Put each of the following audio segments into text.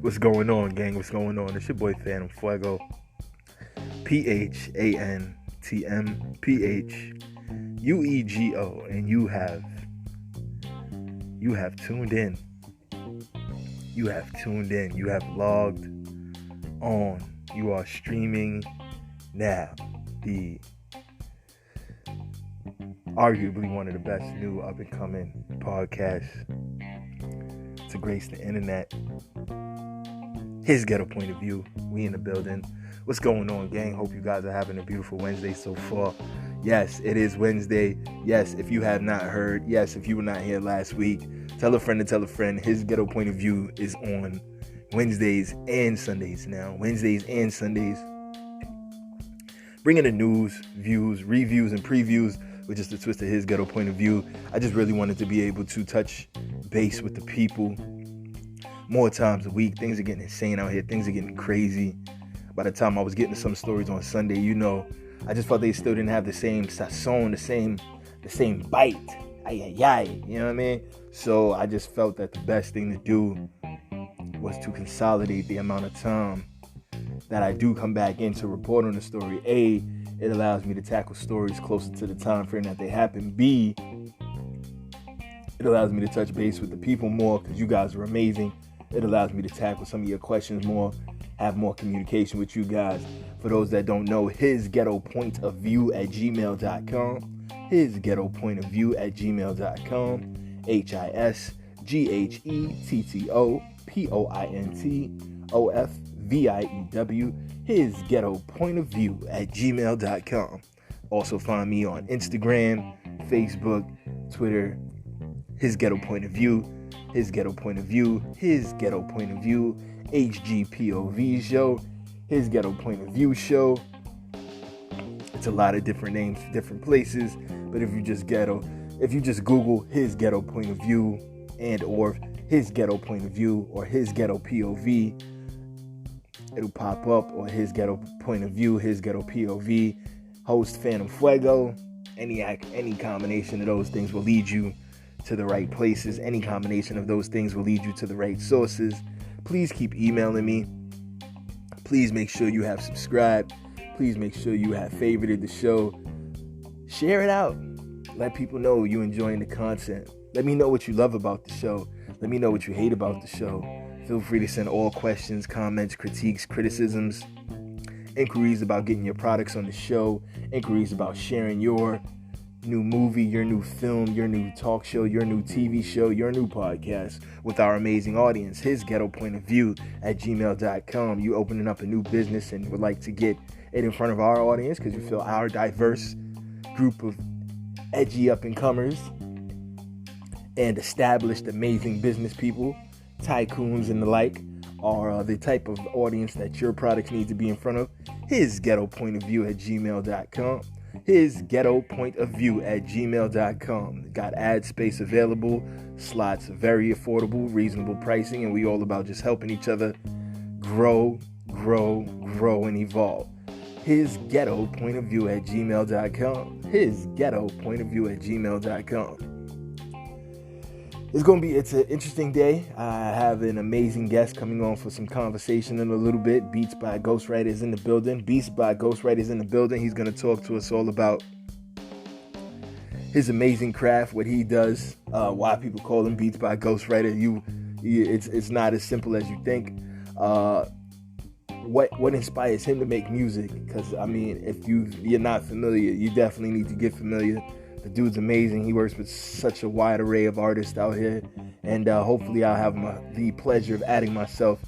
What's going on, gang? What's going on? It's your boy Phantm Phuego. Phantm Phuego, and you have tuned in. You have tuned in. You have logged on. You are streaming now. The arguably one of the best new up and coming podcasts to grace the internet. His Ghetto Point of View. We in the building. What's going on, gang? Hope you guys are having a beautiful Wednesday so far. Yes, it is Wednesday. Yes, if you have not heard. Yes, if you were not here last week. Tell a friend to tell a friend. His Ghetto Point of View is on Wednesdays and Sundays now. Wednesdays and Sundays. Bringing the news, views, reviews, and previews with just a twist of his Ghetto Point of View. I just really wanted to be able to touch base with the people more times a week. Things are getting insane out here. Things are getting crazy. By the time I was getting to some stories on Sunday, I just felt they still didn't have the same sazon, the same bite. You know what I mean? So I just felt that the best thing to do was to consolidate the amount of time that I do come back in to report on the story. A, it allows me to tackle stories closer to the time frame that they happen. B, it allows me to touch base with the people more because you guys are amazing. It allows me to tackle some of your questions more, have more communication with you guys. For those that don't know, his ghetto point of view at gmail.com. His ghetto point of view at gmail.com. HISGHETTOPOINTOFVIEW. His ghetto point of view at gmail.com. Also find me on Instagram, Facebook, Twitter. His Ghetto Point of View. His Ghetto Point of View. His Ghetto Point of View. HGPOV show. His Ghetto Point of View show. It's a lot of different names, different places. But if you just Google His Ghetto Point of View and or His Ghetto Point of View or His Ghetto POV, it'll pop up. Or His Ghetto Point of View, His Ghetto POV, host Phantm Phuego. Any combination of those things will lead you to the right places. Any combination of those things will lead you to the right sources. Please keep emailing me. Please make sure you have subscribed. Please make sure you have favorited the show. Share it out. Let people know you're enjoying the content. Let me know what you love about the show. Let me know what you hate about the show. Feel free to send all questions, comments, critiques, criticisms, inquiries about getting your products on the show, inquiries about sharing your new movie, your new film, your new talk show, your new TV show, your new podcast with our amazing audience. His Ghetto Point of View at gmail.com. You opening up a new business and would like to get it in front of our audience because you feel our diverse group of edgy up-and-comers and established amazing business people, tycoons and the like, are the type of audience that your products need to be in front of. His Ghetto Point of View at gmail.com. His Ghetto Point of View at gmail.com. Got ad space available, slots very affordable, reasonable pricing, and we all about just helping each other grow, and evolve. His Ghetto Point of View at gmail.com. His Ghetto Point of View at gmail.com. It's an interesting day. I have an amazing guest coming on for some conversation in a little bit. Beats.By.Ghostwriter is in the building. Beats.By.Ghostwriter is in the building. He's going to talk to us all about his amazing craft, what he does, why people call him Beats.By.Ghostwriter. It's not as simple as you think. What inspires him to make music? Because, if you're not familiar, you definitely need to get familiar. The dude's amazing. He works with such a wide array of artists out here. And hopefully I'll have the pleasure of adding myself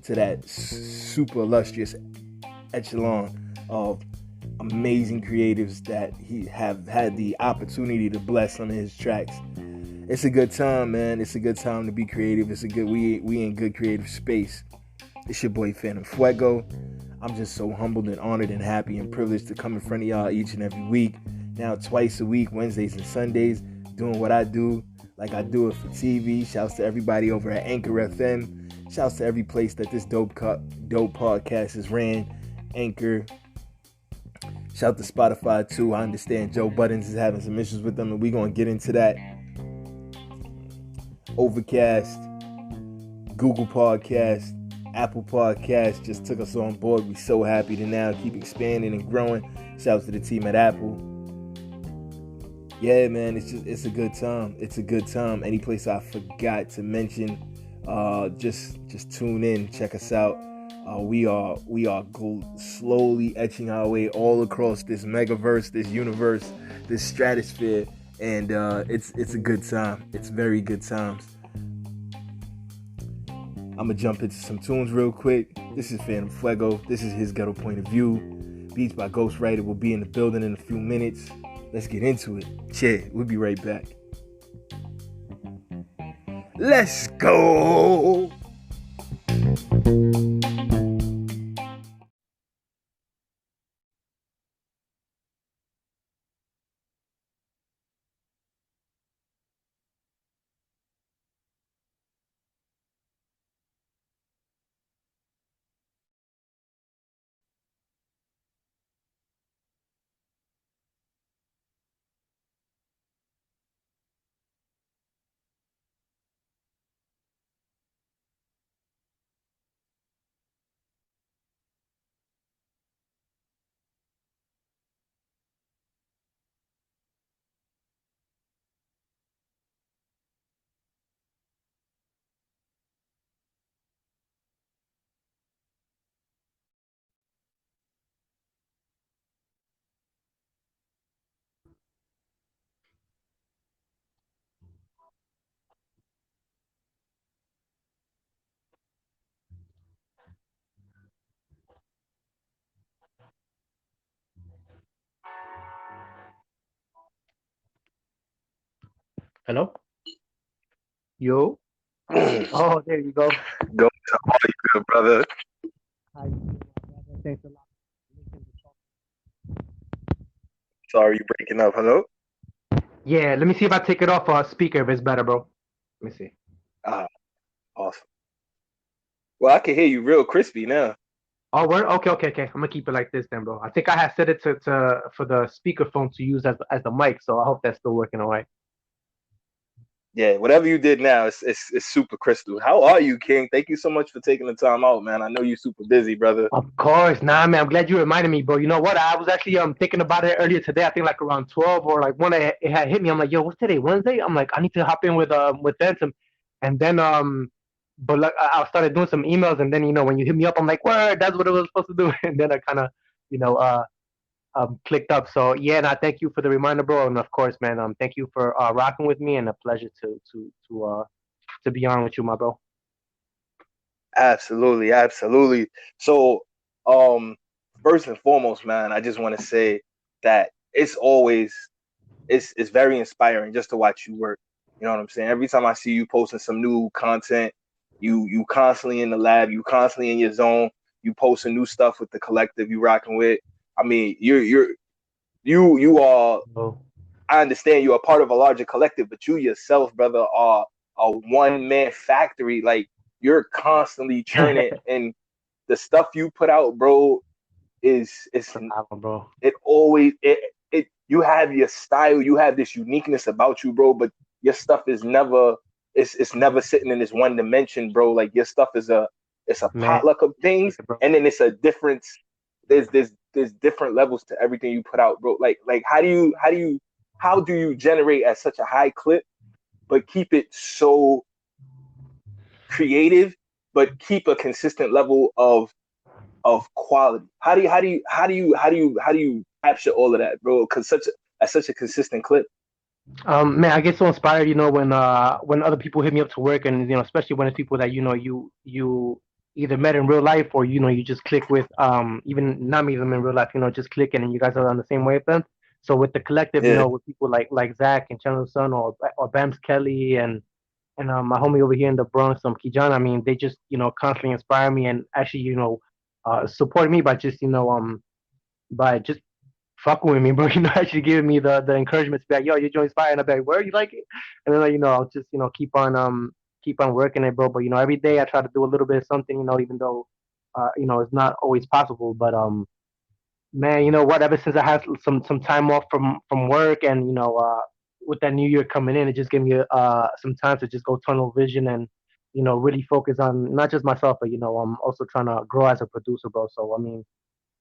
to that super illustrious echelon of amazing creatives that he have had the opportunity to bless some of his tracks. It's a good time, man. It's a good time to be creative. We in good creative space. It's your boy Phantm Phuego. I'm just so humbled and honored and happy and privileged to come in front of y'all each and every week. Now twice a week, Wednesdays and Sundays, doing what I do, like I do it for TV. Shouts to everybody over at Anchor FM. Shouts to every place that this dope podcast is ran Anchor. Shout to Spotify too. I understand Joe Buttons is having some issues with them, and we're gonna get into that. Overcast, Google Podcast, Apple Podcast just took us on board. We're so happy to now keep expanding and growing. Shout out to the team at Apple. Yeah, man, it's a good time. It's a good time. Any place I forgot to mention, just tune in, check us out. We are slowly etching our way all across this megaverse, this universe, this stratosphere, and it's a good time. It's very good times. I'm gonna jump into some tunes real quick. This is Phantm Phuego. This is his Ghetto Point of View. Beats.By.Ghostwriter will be in the building in a few minutes. Let's get into it. Cheers. We'll be right back. Let's go. Hello? Yo. Oh, there you go. Go to all you good, brother. Hi. Thanks a lot. Sorry, you're breaking up. Hello? Yeah, let me see if I take it off speaker if it's better, bro. Let me see. Ah, awesome. Well, I can hear you real crispy now. Oh, word? Okay. I'm gonna keep it like this then, bro. I think I had set it to for the speakerphone to use as the mic, so I hope that's still working all right. Yeah, whatever you did now, it's super crystal. How are you, King? Thank you so much for taking the time out, man. I know you're super busy, brother. Of course, nah, man. I'm glad you reminded me, bro. You know what? I was actually thinking about it earlier today. I think like around 12 or like when it had hit me. I'm like, yo, what's today? Wednesday? I'm like, I need to hop in with Phantom, and then but like I started doing some emails, and then when you hit me up, I'm like, word, that's what it was supposed to do, and then I kind of you know clicked up. So yeah, and I thank you for the reminder, bro, and of course, man, thank you for rocking with me, and a pleasure to be on with you, my bro. Absolutely, absolutely. So, um, first and foremost, man, I just want to say that it's very inspiring just to watch you work. You know what I'm saying? Every time I see you posting some new content, you constantly in the lab, you constantly in your zone, you posting new stuff with the collective you rocking with. I mean, you are. Oh, I understand you're a part of a larger collective, but you yourself, brother, are a one man factory. Like you're constantly churning, and the stuff you put out, bro, is phenomenal, bro. it always it you have your style, you have this uniqueness about you, bro, but your stuff is never it's never sitting in this one dimension, bro. Like your stuff is it's a Man, potluck of things, yeah, bro. and then it's a difference. There's different levels to everything you put out, bro. Like how do you generate at such a high clip but keep it so creative but keep a consistent level of quality? How do you capture all of that, bro? Because at such a consistent clip. Man, I get so inspired, when other people hit me up to work, and especially when it's people that you either met in real life, or you just click with, even not meet them in real life, just clicking, and you guys are on the same wavelength. So with the collective, Yeah, with people like Zach and Channel Sun, or Bams Kelly, and my homie over here in the Bronx, Kijan. I mean, they just constantly inspire me, and actually support me by just by just fucking with me, bro. Actually giving me the encouragement to be like, yo, your joint's fire, and I'm like, where you like it? And then I'll just keep on working it, bro. But every day I try to do a little bit of something, even though it's not always possible. But Man, you know what? Ever since I had some time off from work, and with that new year coming in, it just gave me some time to just go tunnel vision and really focus on not just myself, but I'm also trying to grow as a producer, bro. So I mean,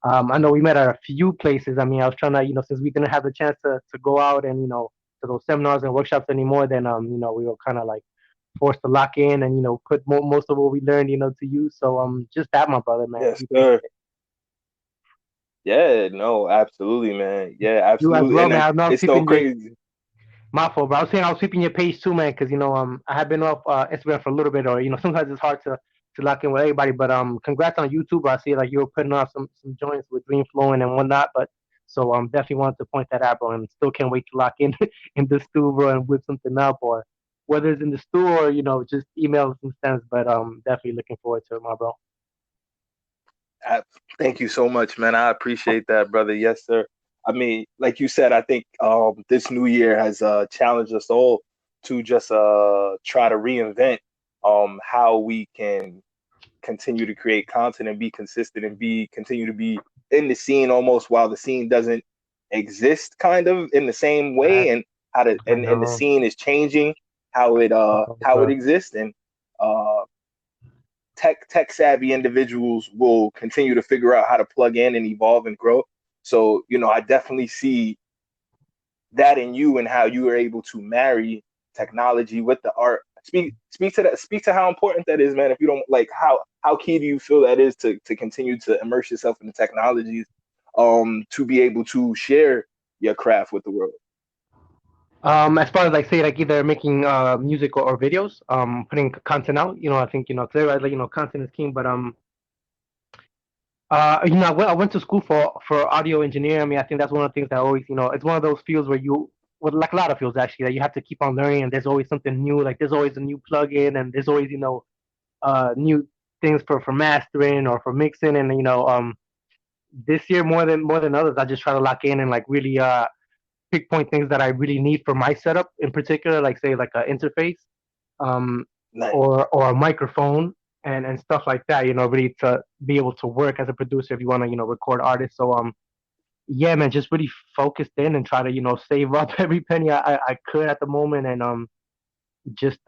I know we met at a few places. I mean, I was trying to, since we didn't have the chance to go out and to those seminars and workshops anymore, then we were kind of like forced to lock in and put most of what we learned to use. So just that, my brother, man. Yes, We sir. appreciate it. Yeah, no, absolutely, man. Yeah, You as absolutely. well, And man. then I know I was it's so keeping you. crazy. My fault, bro. I was saying I was sweeping your page too, man, because I have been off Instagram for a little bit, or sometimes it's hard to lock in with everybody. But congrats on YouTube. I see like you were putting off some joints with Dream Flowing and whatnot. But so definitely wanted to point that out, bro, and still can't wait to lock in in the stew, bro, and whip something up, or whether it's in the stew or just email some stems. But definitely looking forward to it, my bro. I, Thank you so much, man. I appreciate that, brother. Yes, sir. I mean, like you said, I think this new year has challenged us all to just try to reinvent how we can continue to create content and be consistent and be continue to be in the scene almost while the scene doesn't exist kind of in the same I, way, and I and the know, scene is changing how it bro. exists, and uh tech savvy individuals will continue to figure out how to plug in and evolve and grow. So, I definitely see that in you and how you are able to marry technology with the art. Speak to that. Speak to how important that is, man. If you don't like, how key do you feel that is to continue to immerse yourself in the technologies, to be able to share your craft with the world. As far as like say like either making music or videos, putting content out, I think clear like content is king. But I went to school for audio engineering. I mean, I think that's one of the things that always it's one of those fields where well, like a lot of fields actually, that you have to keep on learning, and there's always something new. Like there's always a new plugin, and there's always new things for mastering or for mixing, and this year more than others, I just try to lock in and like really pinpoint things that I really need for my setup in particular, like say like an interface, um, Nice. or a microphone and stuff like that. Really to be able to work as a producer if you want to record artists. So yeah, man, just really focused in and try to save up every penny I could at the moment, and just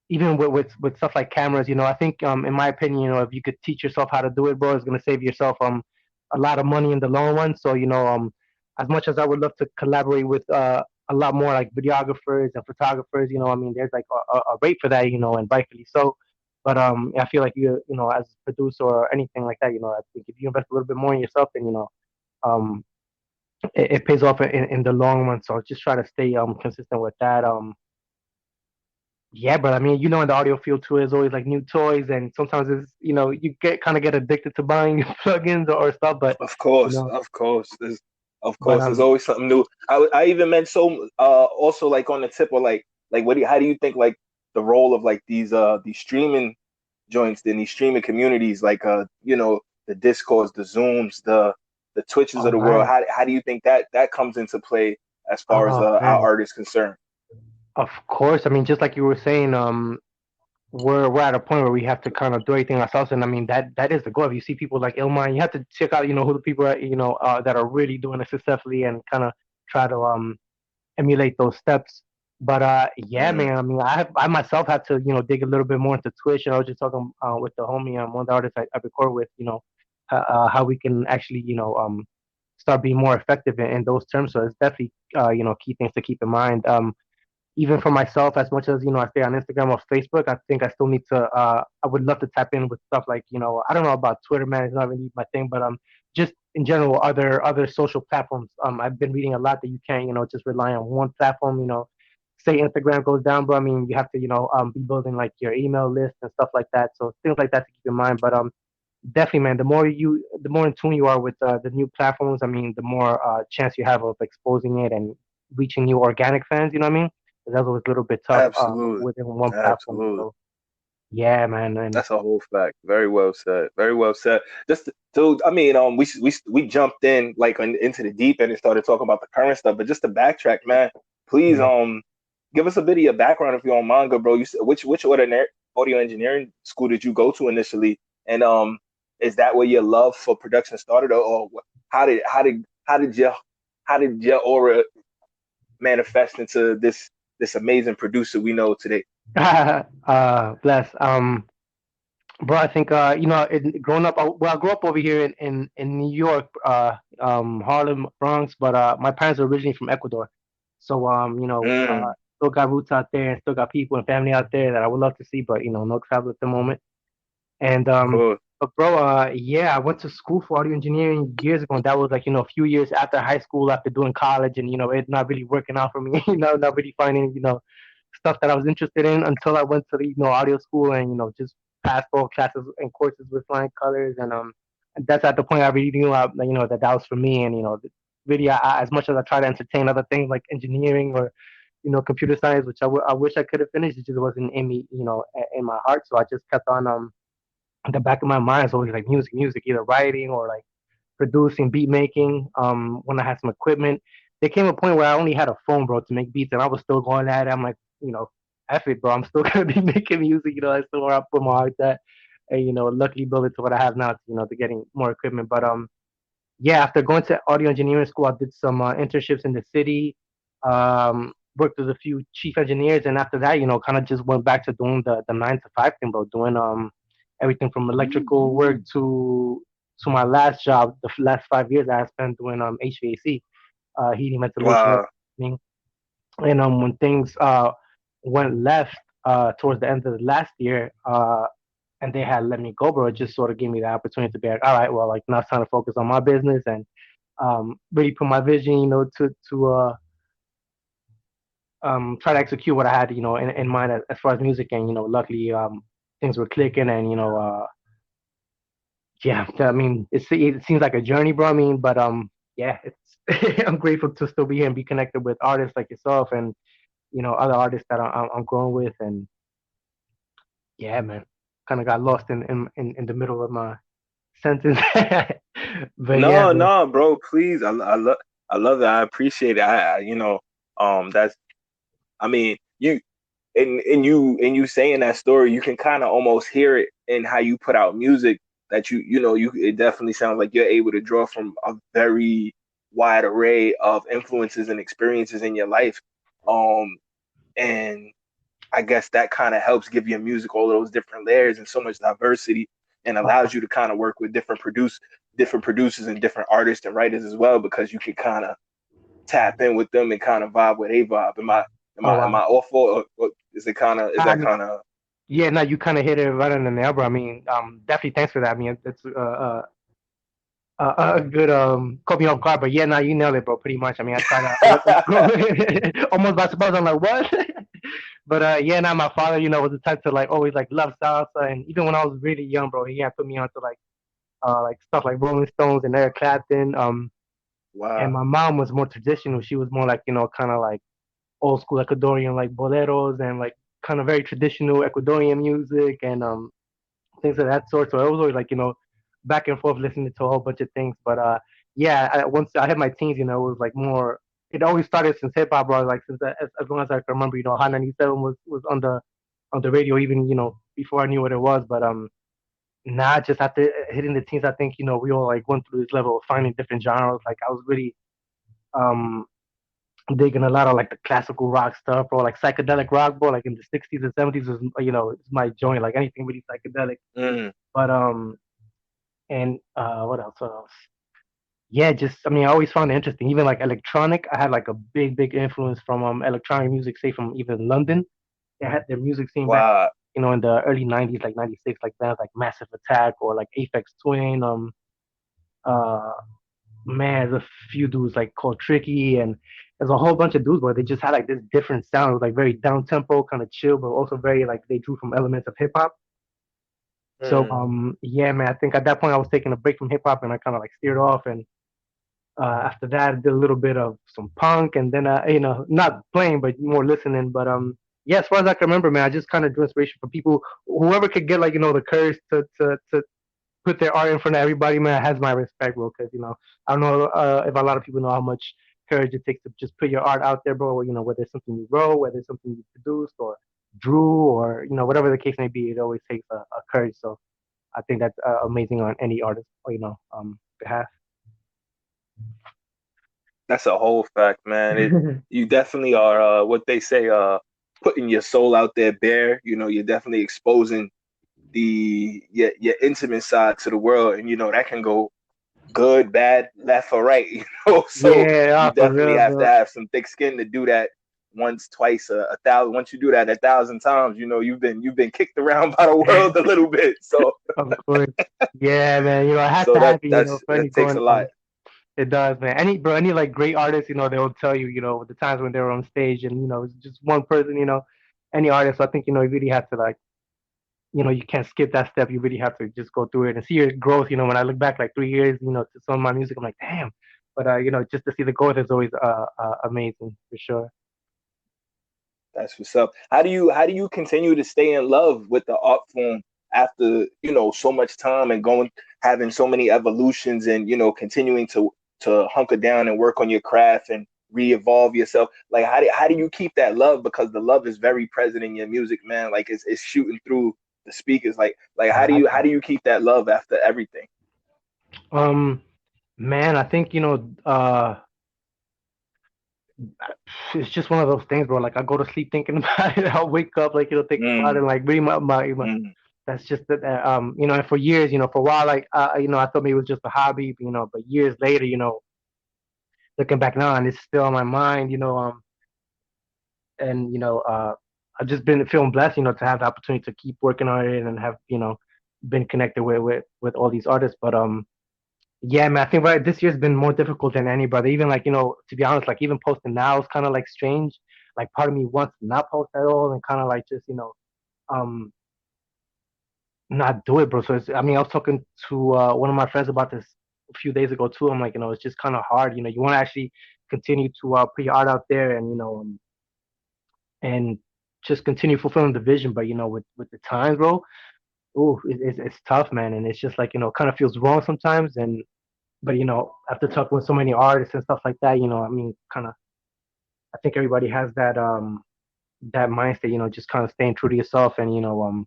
even with stuff like cameras, I think in my opinion, if you could teach yourself how to do it, bro, it's gonna save yourself a lot of money in the long run. So as much as I would love to collaborate with a lot more like videographers and photographers, I mean, there's like a rate for that, and rightfully so. But I feel like as a producer or anything like that, I think if you invest a little bit more in yourself, then um, it pays off in the long run. So just try to stay consistent with that. Yeah, but I mean, in the audio field too, there's always like new toys, and sometimes it's you get addicted to buying plugins or stuff. But Of you course, know, of but course, there's always something new. I even meant so also like on the tip or like how do you think like the role of like these streaming joints in these streaming communities like the Discords, the Zooms, the Twitches oh of the world. man, How do you think that comes into play as far as oh our man, art is concerned? of course. I mean, just like you were saying, we're at a point where we have to kind of do everything ourselves, and I mean that is the goal. If you see people like Illmind, you have to check out who the people are that are really doing it successfully, and kind of try to emulate those steps. But yeah, Mm, man. I mean, I myself had to dig a little bit more into Twitch, and I was just talking with the homie, one of the artists I record with, how we can actually start being more effective in those terms. So it's definitely key things to keep in mind. Even for myself, as much as I stay on Instagram or Facebook, I think I still need to. I would love to tap in with stuff like I don't know about Twitter, man. It's not really my thing, but just in general, other social platforms. I've been reading a lot that you can't just rely on one platform. Say Instagram goes down, bro. I mean, you have to be building like your email list and stuff like that. So things like that to keep in mind. But definitely, man. The more in tune you are with the new platforms, I mean, the more chance you have of exposing it and reaching new organic fans. You know what I mean? That was a little bit tough absolutely, within one platform. absolutely. So yeah, man, and That's a whole fact. Very well said. Very well said. Just to, I mean, we jumped in like into the deep end and started talking about the current stuff, but just to backtrack, man, please yeah. give us a bit of your background if you're on manga, bro. You said which audio engineering school did you go to initially, and is that where your love for production started, or how did your aura manifest into this amazing producer we know today? Bless. Bro, I think growing up, I grew up over here in New York, Harlem, Bronx, but my parents are originally from Ecuador, so Mm, still got roots out there, and still got people and family out there that I would love to see, but no travel at the moment. And cool. but bro, yeah, I went to school for audio engineering years ago, and that was like a few years after high school, after doing college, and it not really working out for me, not really finding stuff that I was interested in until I went to the audio school and just passed all classes and courses with flying colors, and that's at the point I really knew that was for me, and really as much as I try to entertain other things like engineering or computer science, which I wish I could have finished, it just wasn't in me, in my heart, so I just kept on in the back of my mind is always like music, either writing or like producing, beat making. When I had some equipment, there came a point where I only had a phone, bro, to make beats, and I was still going at it. I'm like, F it, bro. I'm still gonna be making music. That's still where I put my heart at, and luckily build it to what I have now. To getting more equipment. But yeah, after going to audio engineering school, I did some internships in the city. Worked with a few chief engineers, and after that, kind of just went back to doing the 9 to 5 thing, bro. Doing everything from electrical work to my last job. The last 5 years I spent doing HVAC, heating, ventilation, Wow. everything. And when things went left towards the end of the last year, and they had let me go, bro, it just sort of gave me the opportunity to be like, all right, well, like now it's time to focus on my business and really put my vision, to try to execute what I had, in mind as far as music. And luckily, things were clicking, and yeah, I mean, it seems like a journey, bro. I mean, but yeah, it's I'm grateful to still be here and be connected with artists like yourself and other artists that I'm growing with, and yeah, man, kind of got lost in the middle of my sentence, but yeah, No, man. no, bro, please. I love that. I appreciate it. That's, I mean, you saying that story, you can kind of almost hear it in how you put out music that it definitely sounds like you're able to draw from a very wide array of influences and experiences in your life. And I guess that kind of helps give your music all of those different layers and so much diversity, and allows you to kind of work with different producers and different artists and writers as well, because you can kind of tap in with them and kind of vibe where they vibe. Oh Am wow. I awful? Or is it kind of is I that mean, kind of yeah, no, you kind of hit it right on the nail, bro. I mean, definitely thanks for that. I mean, it's a good caught me off guard, but yeah, now you nailed it, bro. Pretty much. I mean, I try to almost by surprise. I'm like, what? But yeah, now my father, was the type to like always like love salsa, and even when I was really young, bro, he had put me onto like stuff like Rolling Stones and Eric Clapton. And wow? my mom was more traditional. She was more like kind of like old school Ecuadorian, like boleros and like kind of very traditional Ecuadorian music and things of that sort. So I was always like, back and forth listening to a whole bunch of things. But yeah, once I had my teens, it was like more. It always started since hip hop, bro. Like since as long as I can remember, Hot 97 was on the radio, even before I knew what it was. But nah, just after hitting the teens, I think we all like went through this level of finding different genres. Like I was really um digging a lot of like the classical rock stuff, or like psychedelic rock, bro. Like in the '60s and '70s was it's my joint. Like anything really psychedelic. Mm, But and what else? What else? Yeah, just I mean, I always found it interesting. Even like electronic, I had like a big influence from electronic music, say from even London. They had their music scene back, wow. in the early '90s, like '96, like bands like Massive Attack or like Aphex Twin. Uh, man, there's a few dudes like called Tricky, and there's a whole bunch of dudes where they just had like this different sound. It was like very down tempo, kind of chill, but also very like they drew from elements of hip hop. So Mm, yeah, man, I think at that point I was taking a break from hip hop and I kind of like steered off. And after that, I did a little bit of some punk, and then not playing but more listening. But yeah, as far as I can remember, man, I just kind of drew inspiration from people, whoever could get like the courage to put their art in front of everybody, man, has my respect, bro. Because I don't know if a lot of people know how much courage it takes to just put your art out there, bro. Whether it's something you wrote, whether it's something you produced or drew, or whatever the case may be, it always takes a courage. So I think that's amazing on any artist, or, behalf. That's a whole fact, man. You definitely are what they say, putting your soul out there bare. You're definitely exposing your intimate side to the world, and that can go good, bad, left or right. So Yeah, you for definitely real, have to bro. have some thick skin to do that once, twice, a thousand. Once you do that 1,000 times, you've been kicked around by the world a little bit. So Of course. Yeah, man. It has so to that happen. that's For any that takes a going. lot. It does, man. Any like great artists, they'll tell you, the times when they were on stage, and it's just one person, any artist. I think you really have to, like, you can't skip that step. You really have to just go through it and see your growth. When I look back like 3 years, to some of my music, I'm like, damn. But just to see the growth is always amazing for sure. That's what's up. How do you continue to stay in love with the art form after so much time and going having so many evolutions and continuing to hunker down and work on your craft and re-evolve yourself? Like how do you keep that love, because the love is very present in your music, man. Like it's shooting through the speakers. Like I how do like you how that. do you keep that love after everything? Um, Man, I think it's just one of those things, bro. Like, I go to sleep thinking about it. I'll wake up, like, thinking about it, Mm, like really my mm. that's just that, and for years, for a while, like, I thought maybe it was just a hobby, but years later, looking back now, and it's still on my mind, and I've just been feeling blessed, to have the opportunity to keep working on it, and have been connected with all these artists. But yeah, man, I think right this year's been more difficult than any, brother. Even, like, to be honest, like, even posting now is kind of like strange. Like, part of me wants to not post at all, and kind of like just um not do it, bro. So I mean, I was talking to one of my friends about this a few days ago too. I'm like, it's just kind of hard. You want to actually continue to put your art out there, and and just continue fulfilling the vision. But with the times, bro, ooh, it's tough, man. And it's just like, kind of feels wrong sometimes. And but after talking with so many artists and stuff like that, I mean, kind of, I think everybody has that mindset, just kind of staying true to yourself, and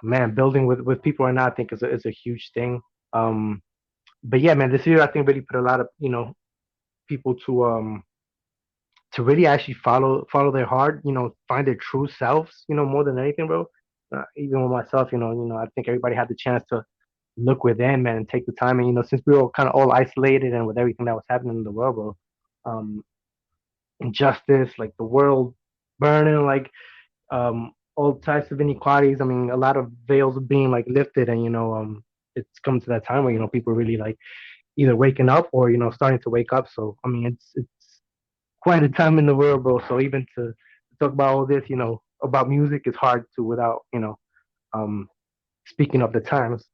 man, building with people right now, I think is a huge thing. Um, but yeah, man, this year I think really put a lot of people to really actually follow their heart, find their true selves, more than anything, bro. Even with myself, I think everybody had the chance to look within, man, and take the time. And since we were kind of all isolated, and with everything that was happening in the world, bro, um, injustice, like the world burning, like all types of inequalities. I mean, a lot of veils are being like lifted, and it's come to that time where people really like either waking up, or starting to wake up. So I mean, it's quite a time in the world, bro. So even to talk about all this, about music is hard to without um speaking of the times,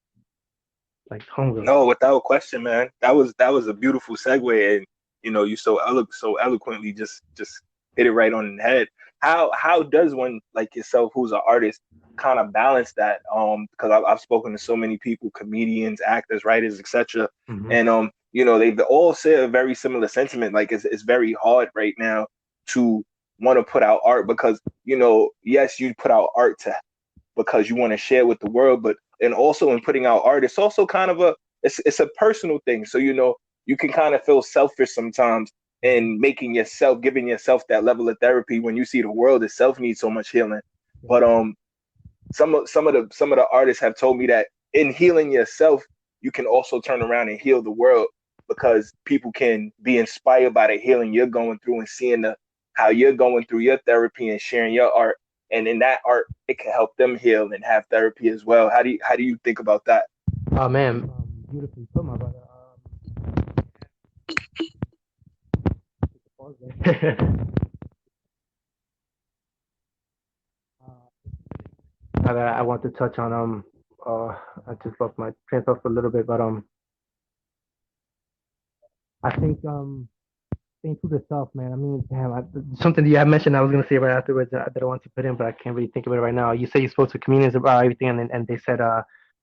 like hunger. No, without question, man. That was a beautiful segue, and you so eloquently just hit it right on the head. How does one like yourself, who's an artist, kind of balance that? Because I've spoken to so many people, comedians, actors, writers, etc., Hmm. and they've all said a very similar sentiment. Like it's very hard right now to want to put out art, because yes, you put out art to because you want to share with the world, but and also in putting out art, it's also kind of it's a personal thing. So you can kind of feel selfish sometimes in making yourself, giving yourself that level of therapy when you see the world itself needs so much healing. But some of the artists have told me that in healing yourself, you can also turn around and heal the world, because people can be inspired by the healing you're going through and seeing the how you're going through your therapy and sharing your art. And in that art, it can help them heal and have therapy as well. How do you think about that? Oh man, beautifully put, my brother. Pause there. I want to touch on uh I just lost my train of thought for a little bit, but I think staying true to self, man. I mean, damn, something you had mentioned I was gonna say right afterwards that I want to put in, but I can't really think of it right now. You say you spoke to comedians about everything, and they said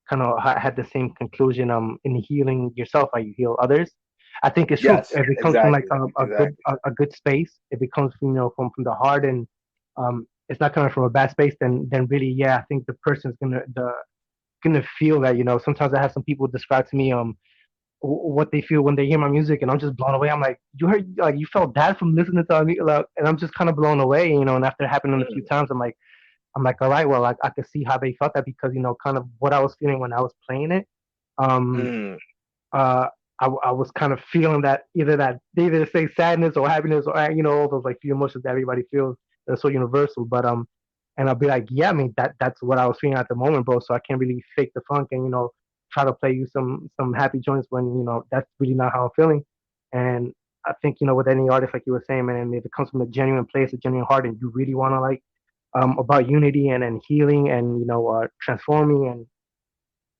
kind of had the same conclusion. In healing yourself, how you heal others. I think it's true. Yes, If it comes from like exactly, exactly. a good space, if it comes from the heart, and it's not coming from a bad space, then really, yeah, I think the person's gonna gonna feel that. Sometimes I have some people describe to me what they feel when they hear my music, and I'm just blown away. I'm like, you heard, like, you felt that from listening to me, like, and I'm just kind of blown away. And after it happened a few Mm, times, I'm like, all right, well, I could see how they felt that, because kind of what I was feeling when I was playing it. Um, mm, uh, I was kind of feeling that either say sadness or happiness, or all those like few emotions that everybody feels. They're so universal. But and I'll be like, yeah, I mean that's what I was feeling at the moment, bro. So I can't really fake the funk and try to play you some happy joints when that's really not how I'm feeling. And I think with any artist, like you were saying, man, and if it comes from a genuine place, a genuine heart, and you really want to like about unity and healing and transforming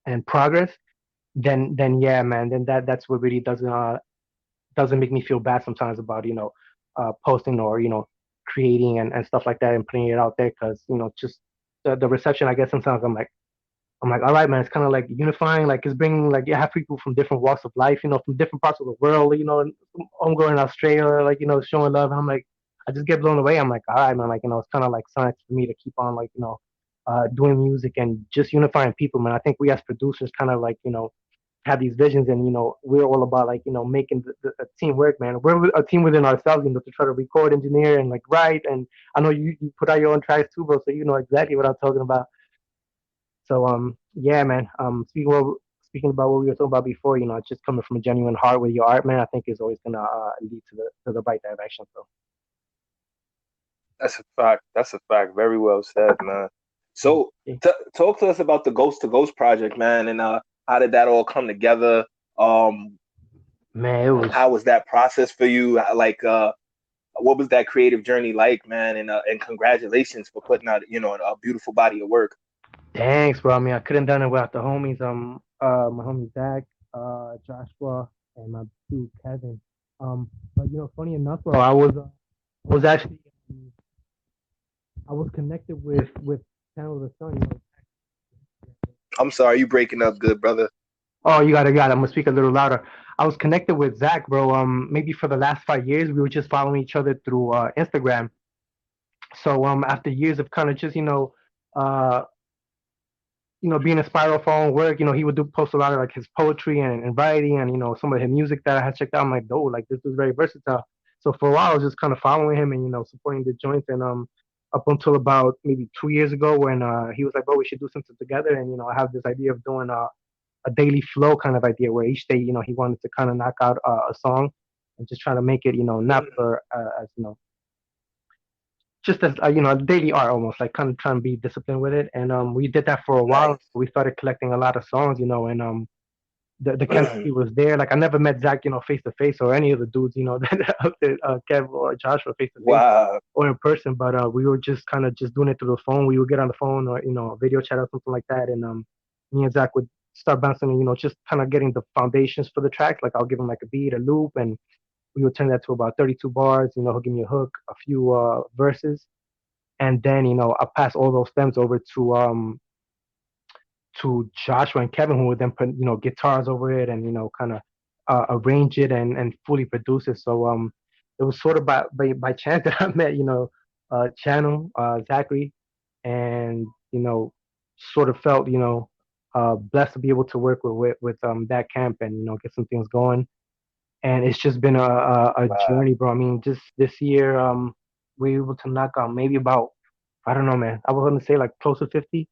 and progress, then yeah, man, then that's what really doesn't make me feel bad sometimes about posting or creating and stuff like that and putting it out there, because just the reception, I guess sometimes I'm like, all right, man, it's kind of like unifying, like it's bringing, like, you have people from different walks of life, from different parts of the world, and I'm going to Australia, like, showing love. And I'm like, I just get blown away. I'm like, all right, man, like, it's kind of like science for me to keep on, like, doing music and just unifying people, man. I think we as producers kind of like, have these visions, and we're all about like making the teamwork, man. We're a team within ourselves, to try to record, engineer, and like write. And I know you put out your own tracks too, bro, so you know exactly what I'm talking about. So yeah, man. Speaking about what we were talking about before, just coming from a genuine heart with your art, man, I think is always gonna lead to the right direction. So that's a fact. That's a fact. Very well said, man. So, yeah. talk to us about the Ghost to Ghost project, man, and how did that all come together? Man, it was How was that process for you? Like, what was that creative journey like, man? And congratulations for putting out, a beautiful body of work. thanks, bro. I mean, I couldn't done it without the homies. My homie Zach, Joshua, and my dude Kevin. But funny enough, bro, I was actually I was connected with Channel of the Sun. I'm sorry, you breaking up, good brother. Oh, you got it. I'm gonna speak a little louder. I was connected with Zach, bro. Maybe for the last 5 years, we were just following each other through Instagram. So after years of kind of just uh, being inspired off our own work, he would do post a lot of like his poetry and writing, and some of his music that I had checked out. I'm like, oh, like this is very versatile. So for a while, I was just kind of following him and supporting the joints, and up until about maybe 2 years ago, when he was like, bro, we should do something together. And I have this idea of doing a daily flow kind of idea, where each day, he wanted to kind of knock out a song and just try to make it, not Mm, for as just as daily art, almost like kind of trying to be disciplined with it. And we did that for a while. nice. We started collecting a lot of songs, and the chemistry was there. Like I never met Zach, face to face, or any of the dudes, that out there, Kev or Joshua, face to face Wow. or in person. But we were just kind of just doing it through the phone. We would get on the phone, or a video chat or something like that, and me and Zach would start bouncing, just kind of getting the foundations for the tracks. Like I'll give him like a beat, a loop, and we would turn that to about 32 bars. He'll give me a hook, a few verses, and then I'll pass all those stems over to Joshua and Kevin, who would then put guitars over it, and kind of arrange it and fully produce it. So it was sort of by chance that I met Channel, Zachary, and sort of felt blessed to be able to work with that camp, and get some things going. And it's just been a Wow. journey, bro. I mean, just this year, we were able to knock out maybe about, I don't know, man. I was gonna say like close to 50,